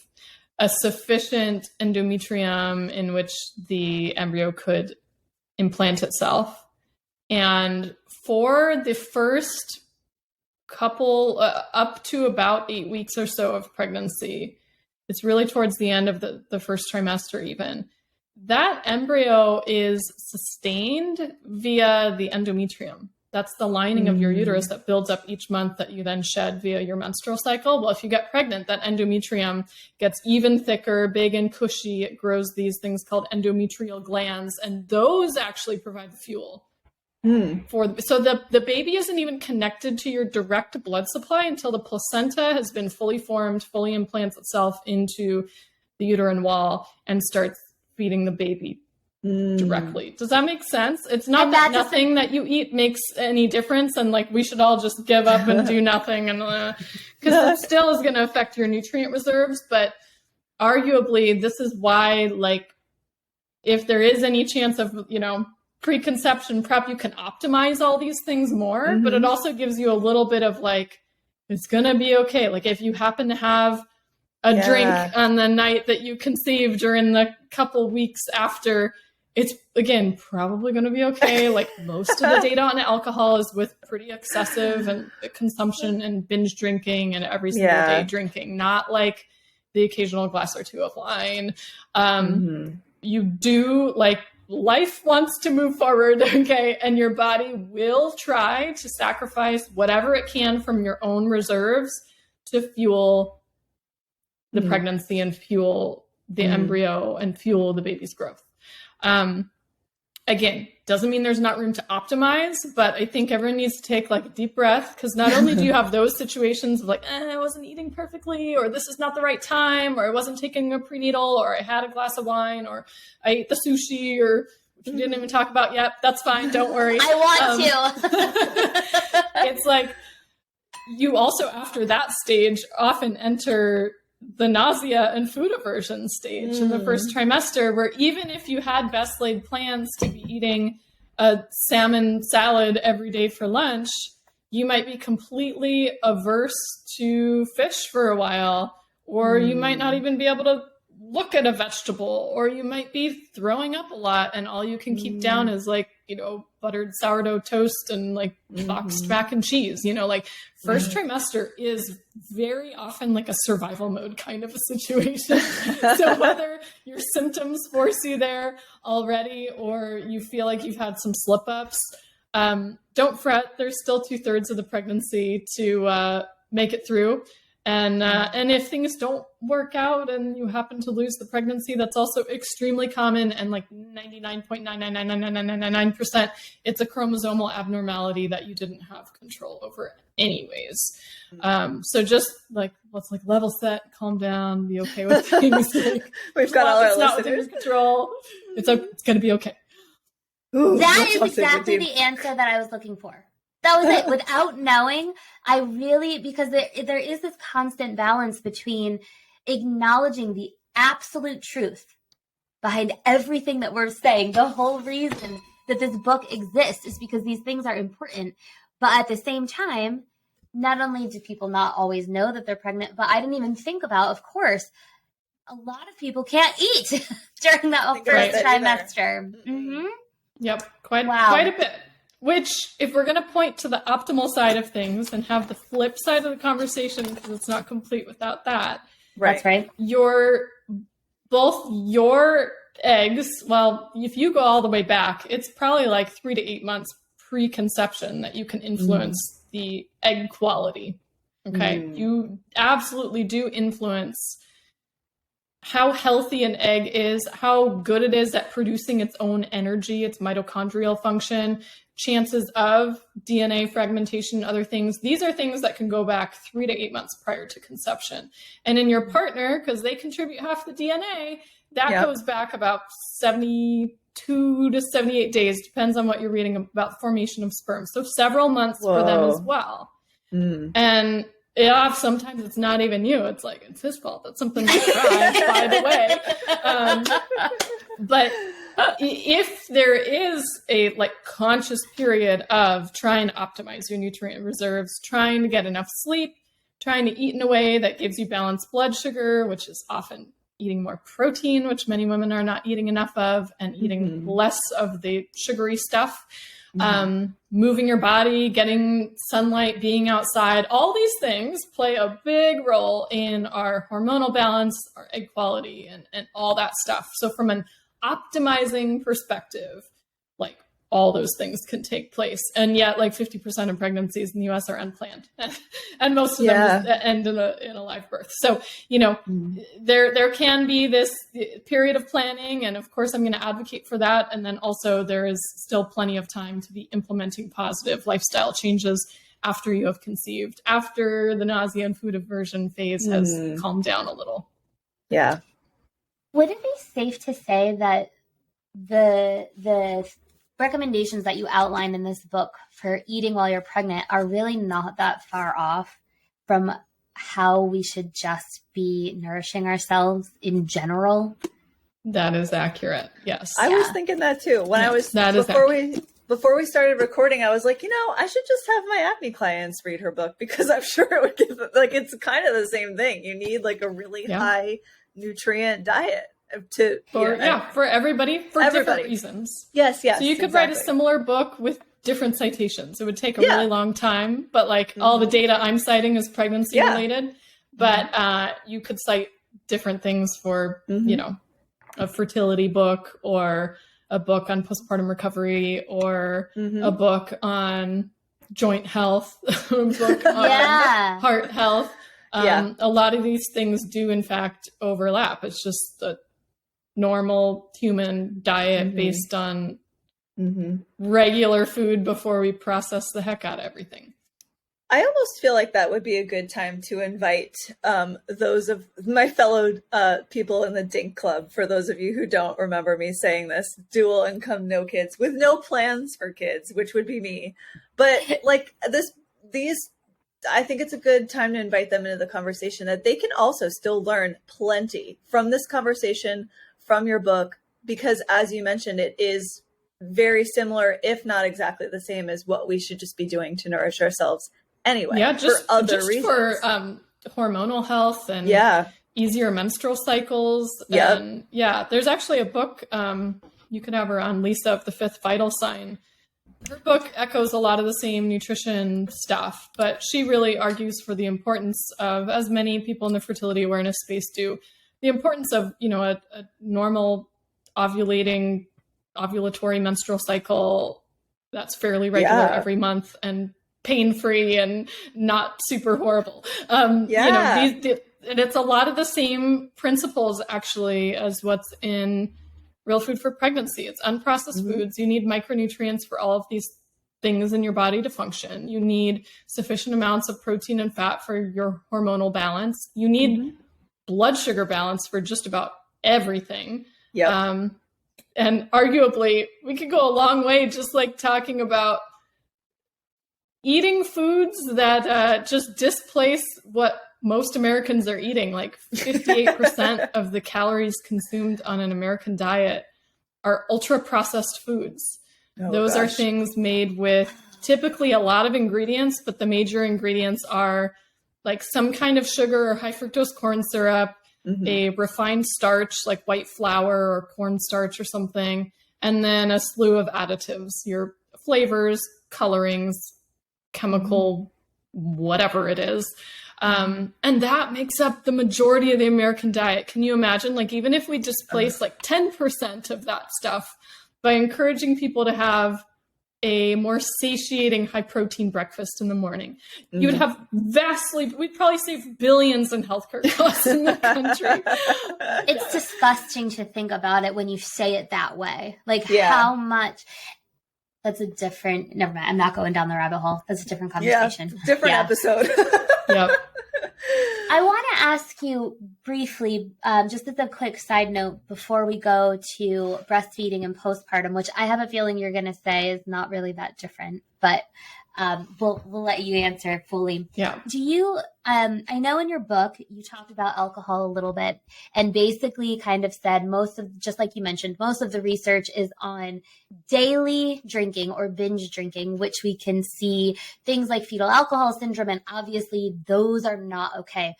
a sufficient endometrium in which the embryo could implant itself. And for the first couple, up to about 8 weeks or so of pregnancy, it's really towards the end of the first trimester even, that embryo is sustained via the endometrium. That's the lining of your uterus that builds up each month that you then shed via your menstrual cycle. Well, if you get pregnant, that endometrium gets even thicker, big and cushy. It grows these things called endometrial glands, and those actually provide fuel. So the baby isn't even connected to your direct blood supply until the placenta has been fully formed, fully implants itself into the uterine wall and starts feeding the baby directly. Does that make sense? It's not that nothing that you eat makes any difference and like we should all just give up and do nothing, and because it still is going to affect your nutrient reserves. But arguably this is why, like, if there is any chance of, you know, preconception prep, you can optimize all these things more, but it also gives you a little bit of like, it's going to be okay. Like if you happen to have a drink on the night that you conceived or in the couple weeks after, it's again, probably going to be okay. Like most of the data on alcohol is with pretty excessive and consumption and binge drinking and every single day drinking, not like the occasional glass or two of wine. You do, like, life wants to move forward, okay? And your body will try to sacrifice whatever it can from your own reserves to fuel the pregnancy and fuel the embryo and fuel the baby's growth. Again, doesn't mean there's not room to optimize, but I think everyone needs to take like a deep breath, because not only do you have those situations of like, I wasn't eating perfectly, or this is not the right time, or I wasn't taking a prenatal, or I had a glass of wine, or I ate the sushi, or which we didn't even talk about yet. That's fine. Don't worry. I want to. It's like you also, after that stage, often enter the nausea and food aversion stage in the first trimester, where even if you had best laid plans to be eating a salmon salad every day for lunch, you might be completely averse to fish for a while, or you might not even be able to look at a vegetable, or you might be throwing up a lot and all you can keep down is like, you know, buttered sourdough toast and like boxed mac and cheese, you know, like first trimester is very often like a survival mode kind of a situation. So whether your symptoms force you there already, or you feel like you've had some slip ups, don't fret. There's still 2/3 of the pregnancy to make it through. And if things don't work out and you happen to lose the pregnancy, that's also extremely common. And like 99.9999999%, it's a chromosomal abnormality that you didn't have control over anyways. So just like, let's like level set, calm down, be okay with things. Like, we've got all our listeners. Not within your control. It's going to be okay. Ooh, that is exactly the answer that I was looking for. That was it. Without knowing, because there is this constant balance between acknowledging the absolute truth behind everything that we're saying. The whole reason that this book exists is because these things are important. But at the same time, not only do people not always know that they're pregnant, but I didn't even think about, of course, a lot of people can't eat during that first trimester. Mm-hmm. Yep, quite a bit. Which, if we're going to point to the optimal side of things and have the flip side of the conversation, because it's not complete without that. Right. That's right. Both your eggs, well, if you go all the way back, it's probably like 3 to 8 months pre-conception that you can influence the egg quality. Okay. You absolutely do influence how healthy an egg is, how good it is at producing its own energy, its mitochondrial function, chances of DNA fragmentation, other things. These are things that can go back 3 to 8 months prior to conception. And in your partner, because they contribute half the DNA, that goes back about 72 to 78 days, depends on what you're reading about formation of sperm. So several months for them as well. And sometimes it's not even you. It's like, it's his fault. That's something to try, by the way. But if there is a like conscious period of trying to optimize your nutrient reserves, trying to get enough sleep, trying to eat in a way that gives you balanced blood sugar, which is often eating more protein, which many women are not eating enough of, and eating less of the sugary stuff, moving your body, getting sunlight, being outside, all these things play a big role in our hormonal balance, our egg quality, and all that stuff. So from an optimizing perspective, like all those things can take place. And yet like 50% of pregnancies in the US are unplanned and most of them end in a live birth. So, there can be this period of planning. And of course I'm going to advocate for that. And then also there is still plenty of time to be implementing positive lifestyle changes after you have conceived, after the nausea and food aversion phase has calmed down a little. Yeah. Would it be safe to say that the recommendations that you outline in this book for eating while you're pregnant are really not that far off from how we should just be nourishing ourselves in general? That is accurate. Yes. I was thinking that too. When before we started recording, I was like, I should just have my acne clients read her book, because I'm sure it would give it's kind of the same thing. You need like a really high nutrient diet for everybody, different reasons. Yes. So you could write a similar book with different citations. It would take a really long time, but like all the data I'm citing is pregnancy related, but you could cite different things for, a fertility book, or a book on postpartum recovery, or a book on joint health, a book on heart health. A lot of these things do in fact overlap. It's just a normal human diet based on regular food before we process the heck out of everything. I almost feel like that would be a good time to invite those of my fellow people in the DINK Club, for those of you who don't remember me saying this, dual income, no kids, with no plans for kids, which would be me. But like I think it's a good time to invite them into the conversation, that they can also still learn plenty from this conversation, from your book, because as you mentioned, it is very similar, if not exactly the same, as what we should just be doing to nourish ourselves anyway. Yeah, for other reasons. For hormonal health and easier menstrual cycles. And there's actually a book, you can have her on, Lisa of the Fifth Vital Sign. Her book echoes a lot of the same nutrition stuff, but she really argues for the importance of, as many people in the fertility awareness space do, the importance of, a normal ovulatory menstrual cycle that's fairly regular every month, and pain-free and not super horrible. And it's a lot of the same principles actually as what's in Real Food for Pregnancy. It's unprocessed foods. You need micronutrients for all of these things in your body to function. You need sufficient amounts of protein and fat for your hormonal balance. You need blood sugar balance for just about everything. And arguably, we could go a long way just like talking about eating foods that just displace what most Americans are eating. Like 58% of the calories consumed on an American diet are ultra-processed foods. Those are things made with typically a lot of ingredients, but the major ingredients are like some kind of sugar or high fructose corn syrup, a refined starch like white flour or cornstarch or something, and then a slew of additives, your flavors, colorings, chemical, whatever it is. And that makes up the majority of the American diet. Can you imagine? Like, even if we displace like 10% of that stuff by encouraging people to have a more satiating, high protein breakfast in the morning, you would have we'd probably save billions in healthcare costs in the country. It's disgusting to think about it when you say it that way. Like how much. That's a different, never mind. I'm not going down the rabbit hole. That's a different conversation. Different episode. I want to ask you briefly, just as a quick side note, before we go to breastfeeding and postpartum, which I have a feeling you're going to say is not really that different, but we'll let you answer fully. Do you, I know in your book, you talked about alcohol a little bit and basically kind of said just like you mentioned, most of the research is on daily drinking or binge drinking, which we can see things like fetal alcohol syndrome. And obviously those are not okay.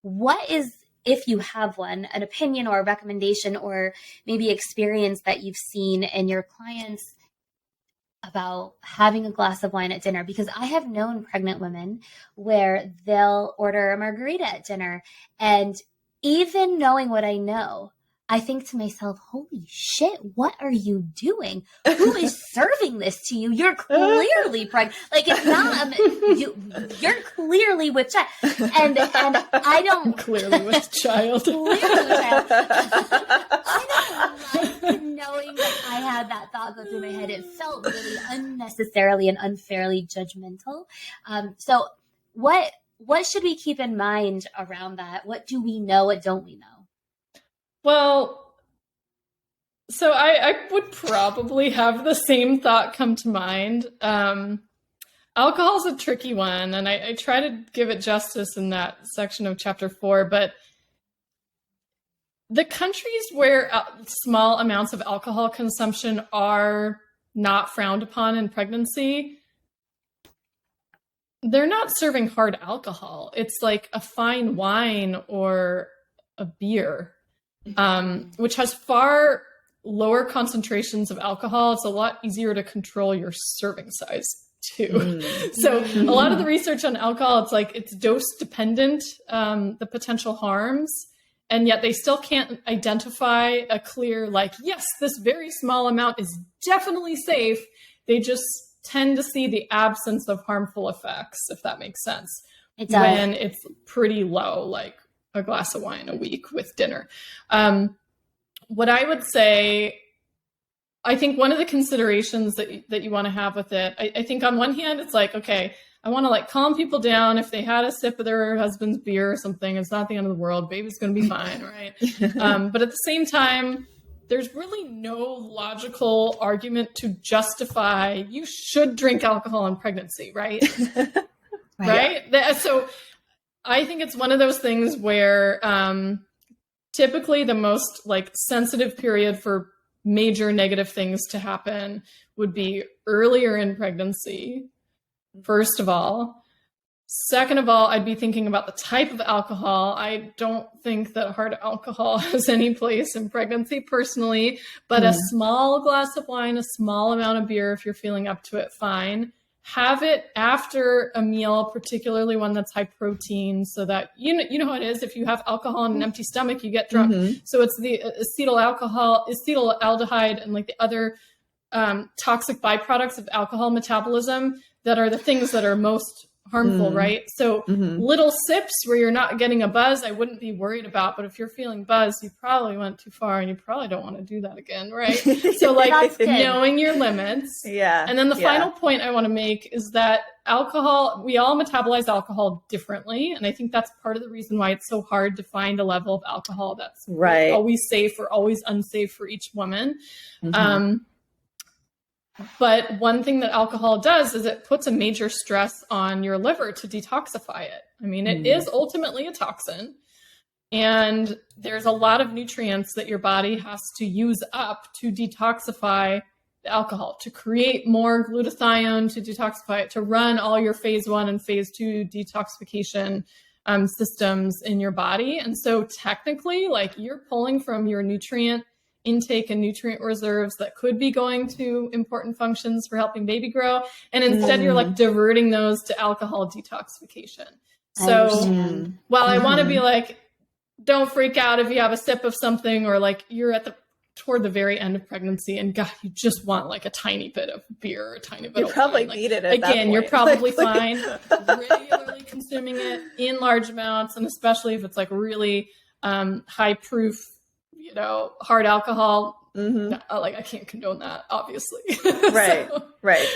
What is, if you have one, an opinion or a recommendation or maybe experience that you've seen in your clients about having a glass of wine at dinner? Because I have known pregnant women where they'll order a margarita at dinner, and even knowing what I know, I think to myself, holy shit, what are you doing? Who is serving this to you? You're clearly pregnant. Like, it's not, you're clearly with child. And I don't. Clearly with child. Clearly with child. I don't like knowing that I had that thought go through my head. It felt really unnecessarily and unfairly judgmental. So what should we keep in mind around that? What do we know? What don't we know? Well, so I would probably have the same thought come to mind. Alcohol is a tricky one, and I try to give it justice in that section of chapter 4, but the countries where small amounts of alcohol consumption are not frowned upon in pregnancy, they're not serving hard alcohol. It's like a fine wine or a beer. Which has far lower concentrations of alcohol. It's a lot easier to control your serving size too. So a lot of the research on alcohol, it's like it's dose dependent, the potential harms, and yet they still can't identify a clear, like, yes, this very small amount is definitely safe. They just tend to see the absence of harmful effects, if that makes sense. It does. When it's pretty low, like a glass of wine a week with dinner. What I would say, I think one of the considerations that you want to have with it, I think on one hand, it's like, okay, I want to like calm people down. If they had a sip of their husband's beer or something, it's not the end of the world. Baby's going to be fine, right? But at the same time, there's really no logical argument to justify you should drink alcohol in pregnancy, right? Right? Yeah. So I think it's one of those things where typically the most like sensitive period for major negative things to happen would be earlier in pregnancy, first of all. Second of all, I'd be thinking about the type of alcohol. I don't think that hard alcohol has any place in pregnancy personally, but a small glass of wine, a small amount of beer, if you're feeling up to it, fine. Have it after a meal, particularly one that's high protein, so that you know how it is. If you have alcohol on an empty stomach, you get drunk. So it's the acetaldehyde and like the other toxic byproducts of alcohol metabolism that are the things that are most harmful, right? So little sips where you're not getting a buzz, I wouldn't be worried about. But if you're feeling buzzed, you probably went too far and you probably don't want to do that again, right? So like knowing your limits. Yeah. And then the final point I want to make is that alcohol, we all metabolize alcohol differently. And I think that's part of the reason why it's so hard to find a level of alcohol that's always safe or always unsafe for each woman. But one thing that alcohol does is it puts a major stress on your liver to detoxify it. I mean, it is ultimately a toxin, and there's a lot of nutrients that your body has to use up to detoxify the alcohol, to create more glutathione, to detoxify it, to run all your phase 1 and phase 2 detoxification systems in your body. And so technically, like, you're pulling from your nutrient intake and nutrient reserves that could be going to important functions for helping baby grow. And instead you're like diverting those to alcohol detoxification. So while I want to be like, don't freak out if you have a sip of something, or like you're toward the very end of pregnancy and God, you just want like a tiny bit of beer or a tiny bit of probably wine. need it at again, that point. You're probably fine regularly consuming it in large amounts. And especially if it's like really high proof, hard alcohol, like I can't condone that, obviously. Right.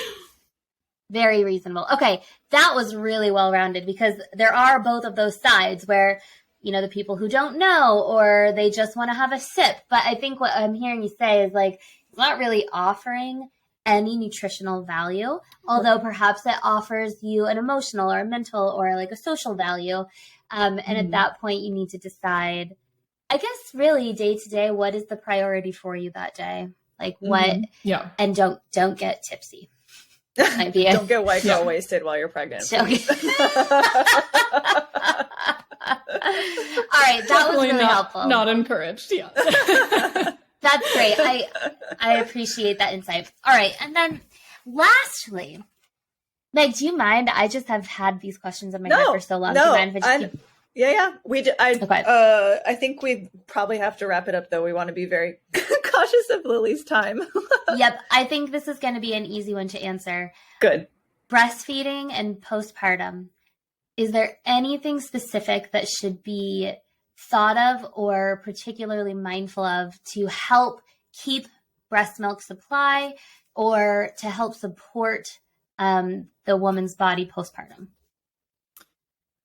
Very reasonable. Okay. That was really well-rounded, because there are both of those sides where, the people who don't know, or they just want to have a sip. But I think what I'm hearing you say is like, it's not really offering any nutritional value, although perhaps it offers you an emotional or a mental or like a social value. And at that point you need to decide, I guess, really day to day, what is the priority for you that day? Like what, and don't get tipsy. Might be don't get white girl wasted while you're pregnant. All right. That was really helpful. Not encouraged. Yeah. That's great. I appreciate that insight. All right. And then lastly, Meg, do you mind? I just have had these questions in my head for so long. Do you mind if I just keep... Yeah. I think we probably have to wrap it up, though. We want to be very cautious of Lily's time. Yep. I think this is going to be an easy one to answer. Good. Breastfeeding and postpartum. Is there anything specific that should be thought of or particularly mindful of to help keep breast milk supply or to help support the woman's body postpartum?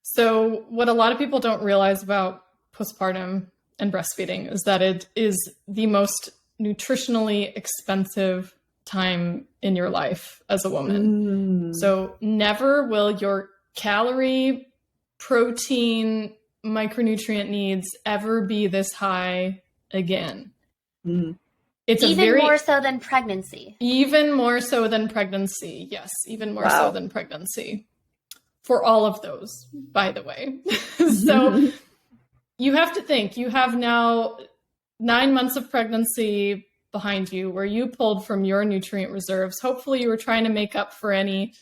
So what a lot of people don't realize about postpartum and breastfeeding is that it is the most nutritionally expensive time in your life as a woman. So never will your calorie, protein, micronutrient needs ever be this high again. It's even more so than pregnancy. Even more so than pregnancy. Yes, even more so than pregnancy. For all of those, by the way. So you have to think, you have now 9 months of pregnancy behind you where you pulled from your nutrient reserves. Hopefully you were trying to make up for any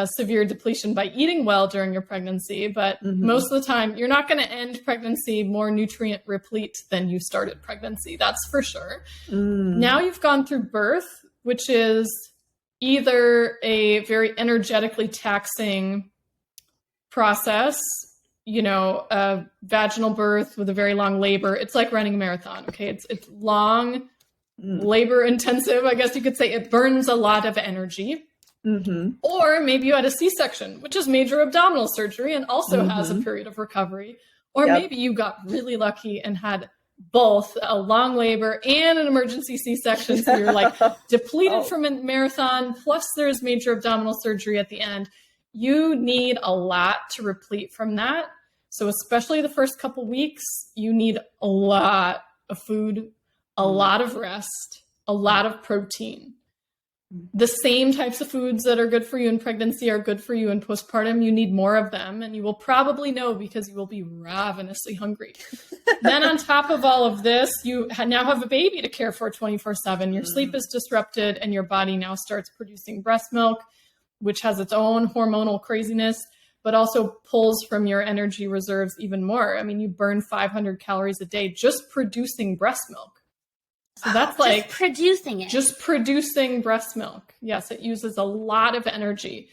severe depletion by eating well during your pregnancy. But most of the time, you're not going to end pregnancy more nutrient replete than you started pregnancy. That's for sure. Now you've gone through birth, which is either a very energetically taxing process, a vaginal birth with a very long labor. It's like running a marathon. Okay. It's long, labor intensive. I guess you could say it burns a lot of energy. Or maybe you had a C-section, which is major abdominal surgery and also has a period of recovery. Or maybe you got really lucky and had both a long labor and an emergency C-section. So you're like depleted from a marathon, plus there's major abdominal surgery at the end. You need a lot to replete from that. So especially the first couple weeks, you need a lot of food, a lot of rest, a lot of protein. The same types of foods that are good for you in pregnancy are good for you in postpartum. You need more of them, and you will probably know because you will be ravenously hungry. Then on top of all of this, you now have a baby to care for 24/7. Your sleep is disrupted, and your body now starts producing breast milk, which has its own hormonal craziness, but also pulls from your energy reserves even more. I mean, you burn 500 calories a day just producing breast milk. So that's like just producing it. Just producing breast milk. Yes, it uses a lot of energy.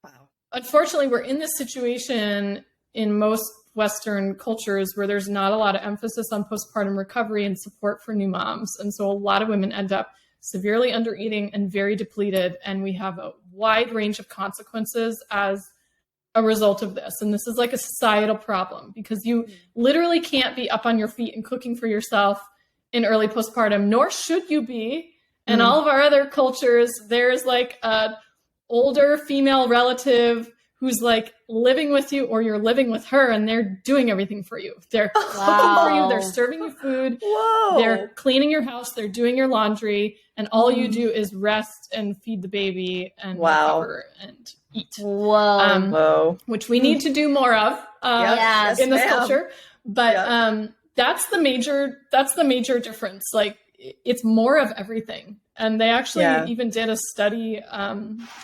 Wow. Unfortunately, we're in this situation in most Western cultures where there's not a lot of emphasis on postpartum recovery and support for new moms. And so a lot of women end up severely undereating and very depleted. And we have a wide range of consequences as a result of this. And this is like a societal problem because you literally can't be up on your feet and cooking for yourself in early postpartum, nor should you be. And all of our other cultures, there's like a older female relative who's like living with you or you're living with her and they're doing everything for you. They're cooking for you. They're serving you food. Whoa. They're cleaning your house. They're doing your laundry. And all you do is rest and feed the baby and recover and eat. Whoa. Which we need to do more of in this culture. But that's the major difference. Like it's more of everything. And they actually even did a study,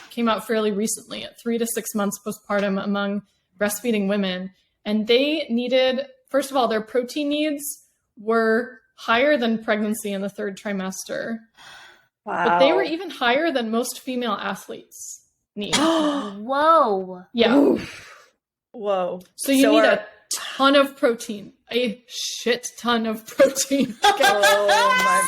came out fairly recently at 3 to 6 months postpartum among breastfeeding women. And they needed, first of all, their protein needs were higher than pregnancy in the 3rd trimester. Wow. But they were even higher than most female athletes need. Whoa. Yeah. Oof. Whoa. So you need a ton of protein, a shit ton of protein.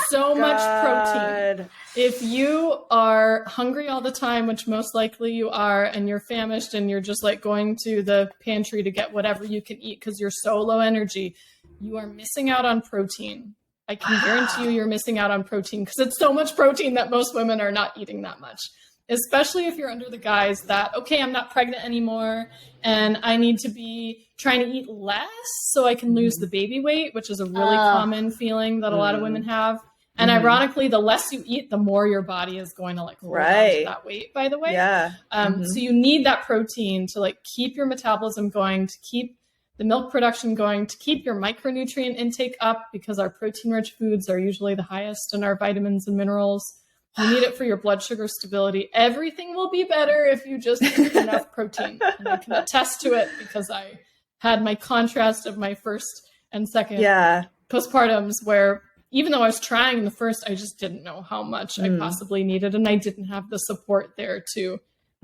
So much protein. If you are hungry all the time, which most likely you are, and you're famished and you're just like going to the pantry to get whatever you can eat because you're so low energy, you are missing out on protein. I can guarantee you're missing out on protein because it's so much protein that most women are not eating that much. Especially if you're under the guise that, okay, I'm not pregnant anymore and I need to be trying to eat less so I can lose the baby weight, which is a really common feeling that a lot of women have. And ironically, the less you eat, the more your body is going to like hold on to that weight, by the way. Yeah. So you need that protein to like keep your metabolism going, to keep the milk production going, to keep your micronutrient intake up because our protein-rich foods are usually the highest in our vitamins and minerals. You need it for your blood sugar stability. Everything will be better if you just eat enough protein. And I can attest to it because I had my contrast of my first and second postpartums where even though I was trying the first, I just didn't know how much I possibly needed. And I didn't have the support there to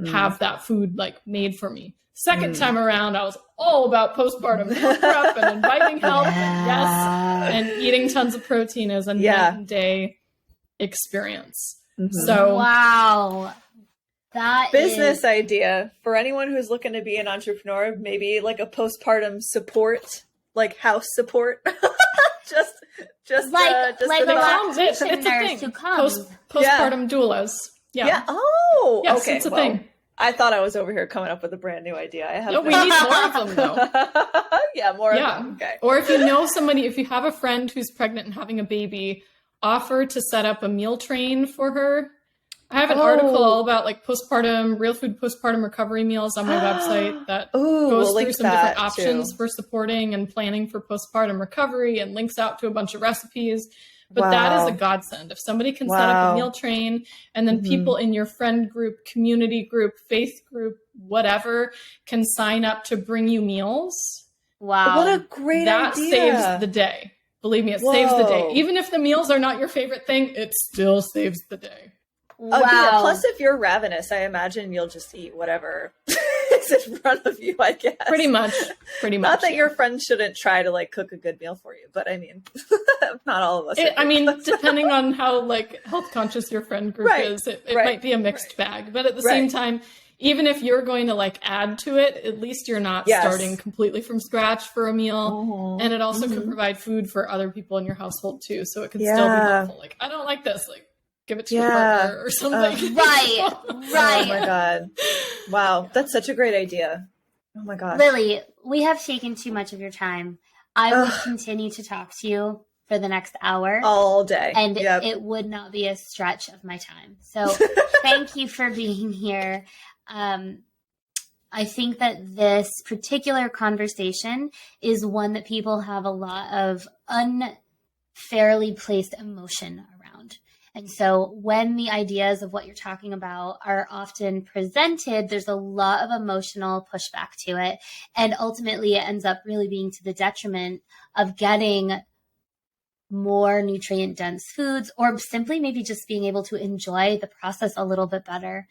have that food like made for me. Second time around, I was all about postpartum meal prep and inviting help and eating tons of protein as a night and day experience. So wow, that business idea for anyone who's looking to be an entrepreneur, maybe like a postpartum support, like house support. just like a lactation nurse who comes. Postpartum doulas. Yeah. Oh, yes, okay. It's a thing. I thought I was over here coming up with a brand new idea. I have. No, we need more of them though. More of them. Okay. Or if you know somebody, if you have a friend who's pregnant and having a baby, offer to set up a meal train for her. I have an article all about like postpartum, real food postpartum recovery meals on my website that goes through some different options for supporting and planning for postpartum recovery and links out to a bunch of recipes. But that is a godsend. If somebody can set up a meal train and then people in your friend group, community group, faith group, whatever, can sign up to bring you meals. Wow. What a great idea. That saves the day. Believe me, it saves the day. Even if the meals are not your favorite thing, it still saves the day. Wow. Plus, if you're ravenous, I imagine you'll just eat whatever is in front of you, I guess. Pretty much. Not that your friends shouldn't try to like cook a good meal for you, but I mean, not all of us. Depending on how like health conscious your friend group is, it might be a mixed bag. But at the same time, even if you're going to like add to it, at least you're not starting completely from scratch for a meal. And it also can provide food for other people in your household too. So it can still be helpful. Like, I don't like this. Like, give it to your partner or something. Right. Oh my God. Wow. That's such a great idea. Oh my gosh. Lily, we have taken too much of your time. I would continue to talk to you for the next hour. All day. And it would not be a stretch of my time. So thank you for being here. I think that this particular conversation is one that people have a lot of unfairly placed emotion around. And so when the ideas of what you're talking about are often presented, there's a lot of emotional pushback to it. And ultimately it ends up really being to the detriment of getting more nutrient dense foods, or simply maybe just being able to enjoy the process a little bit better.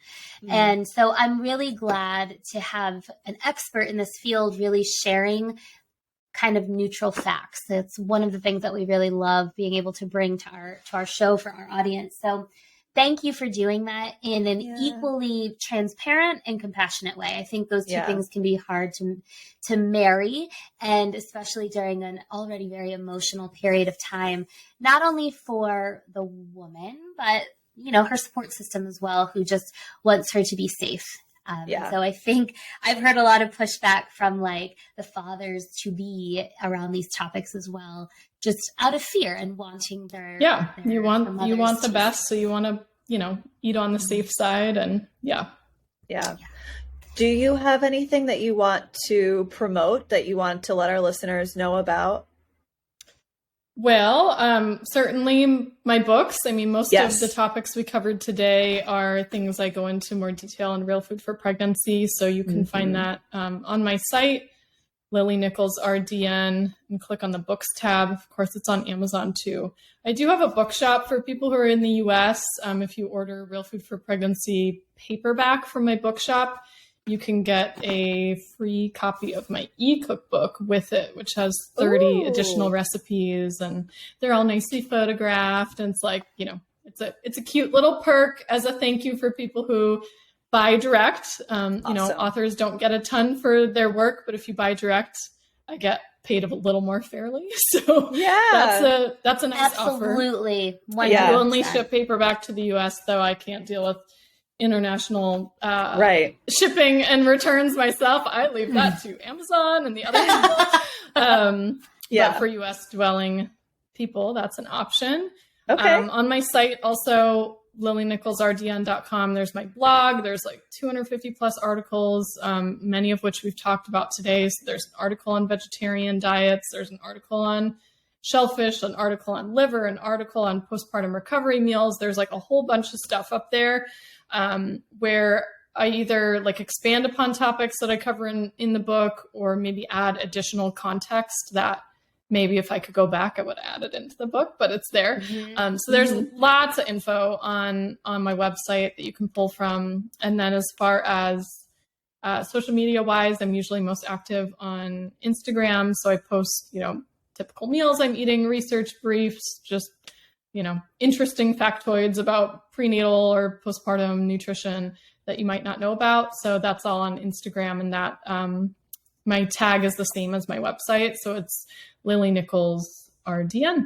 And so I'm really glad to have an expert in this field really sharing kind of neutral facts. It's one of the things that we really love being able to bring to our show for our audience. So thank you for doing that in an equally transparent and compassionate way. I think those two things can be hard to marry, and especially during an already very emotional period of time, not only for the woman, but, you know, her support system as well, who just wants her to be safe. So I think I've heard a lot of pushback from like the fathers to be around these topics as well, just out of fear and wanting their you want the best, so you want to, you know, eat on the safe side. And do you have anything that you want to promote, that you want to let our listeners know about? Well, certainly my books. I mean, most of the topics we covered today are things I go into more detail in Real Food for Pregnancy. So you can find that on my site, Lily Nichols RDN, and click on the books tab. Of course, it's on Amazon too. I do have a bookshop for people who are in the US. If you order Real Food for Pregnancy paperback from my bookshop, you can get a free copy of my e-cookbook with it, which has 30 additional recipes, and they're all nicely photographed. And it's like, you know, it's a cute little perk as a thank you for people who buy direct. You know, authors don't get a ton for their work, but if you buy direct, I get paid a little more fairly. So that's a nice offer. Absolutely. I do only ship paperback to the US, though I can't deal with international shipping and returns myself. I leave that to Amazon and the other people. But for US dwelling people, that's an option. On my site, also lilynicholsrdn.com, there's my blog. There's like 250 plus articles, many of which we've talked about today. So there's an article on vegetarian diets. There's an article on shellfish, an article on liver, an article on postpartum recovery meals. There's like a whole bunch of stuff up there where I either like expand upon topics that I cover in the book, or maybe add additional context that maybe if I could go back, I would add it into the book, but it's there. So there's lots of info on my website that you can pull from. And then as far as social media wise, I'm usually most active on Instagram. So I post, you know, typical meals I'm eating, research briefs, just, you know, interesting factoids about prenatal or postpartum nutrition that you might not know about. So that's all on Instagram, and that my tag is the same as my website. So it's Lily Nichols RDN.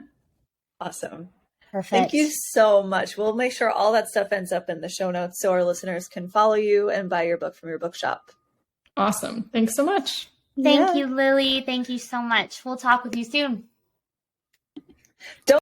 Awesome. Perfect. Thank you so much. We'll make sure all that stuff ends up in the show notes so our listeners can follow you and buy your book from your bookshop. Awesome. Thanks so much. Thank you, Lily. Thank you so much. We'll talk with you soon. Don't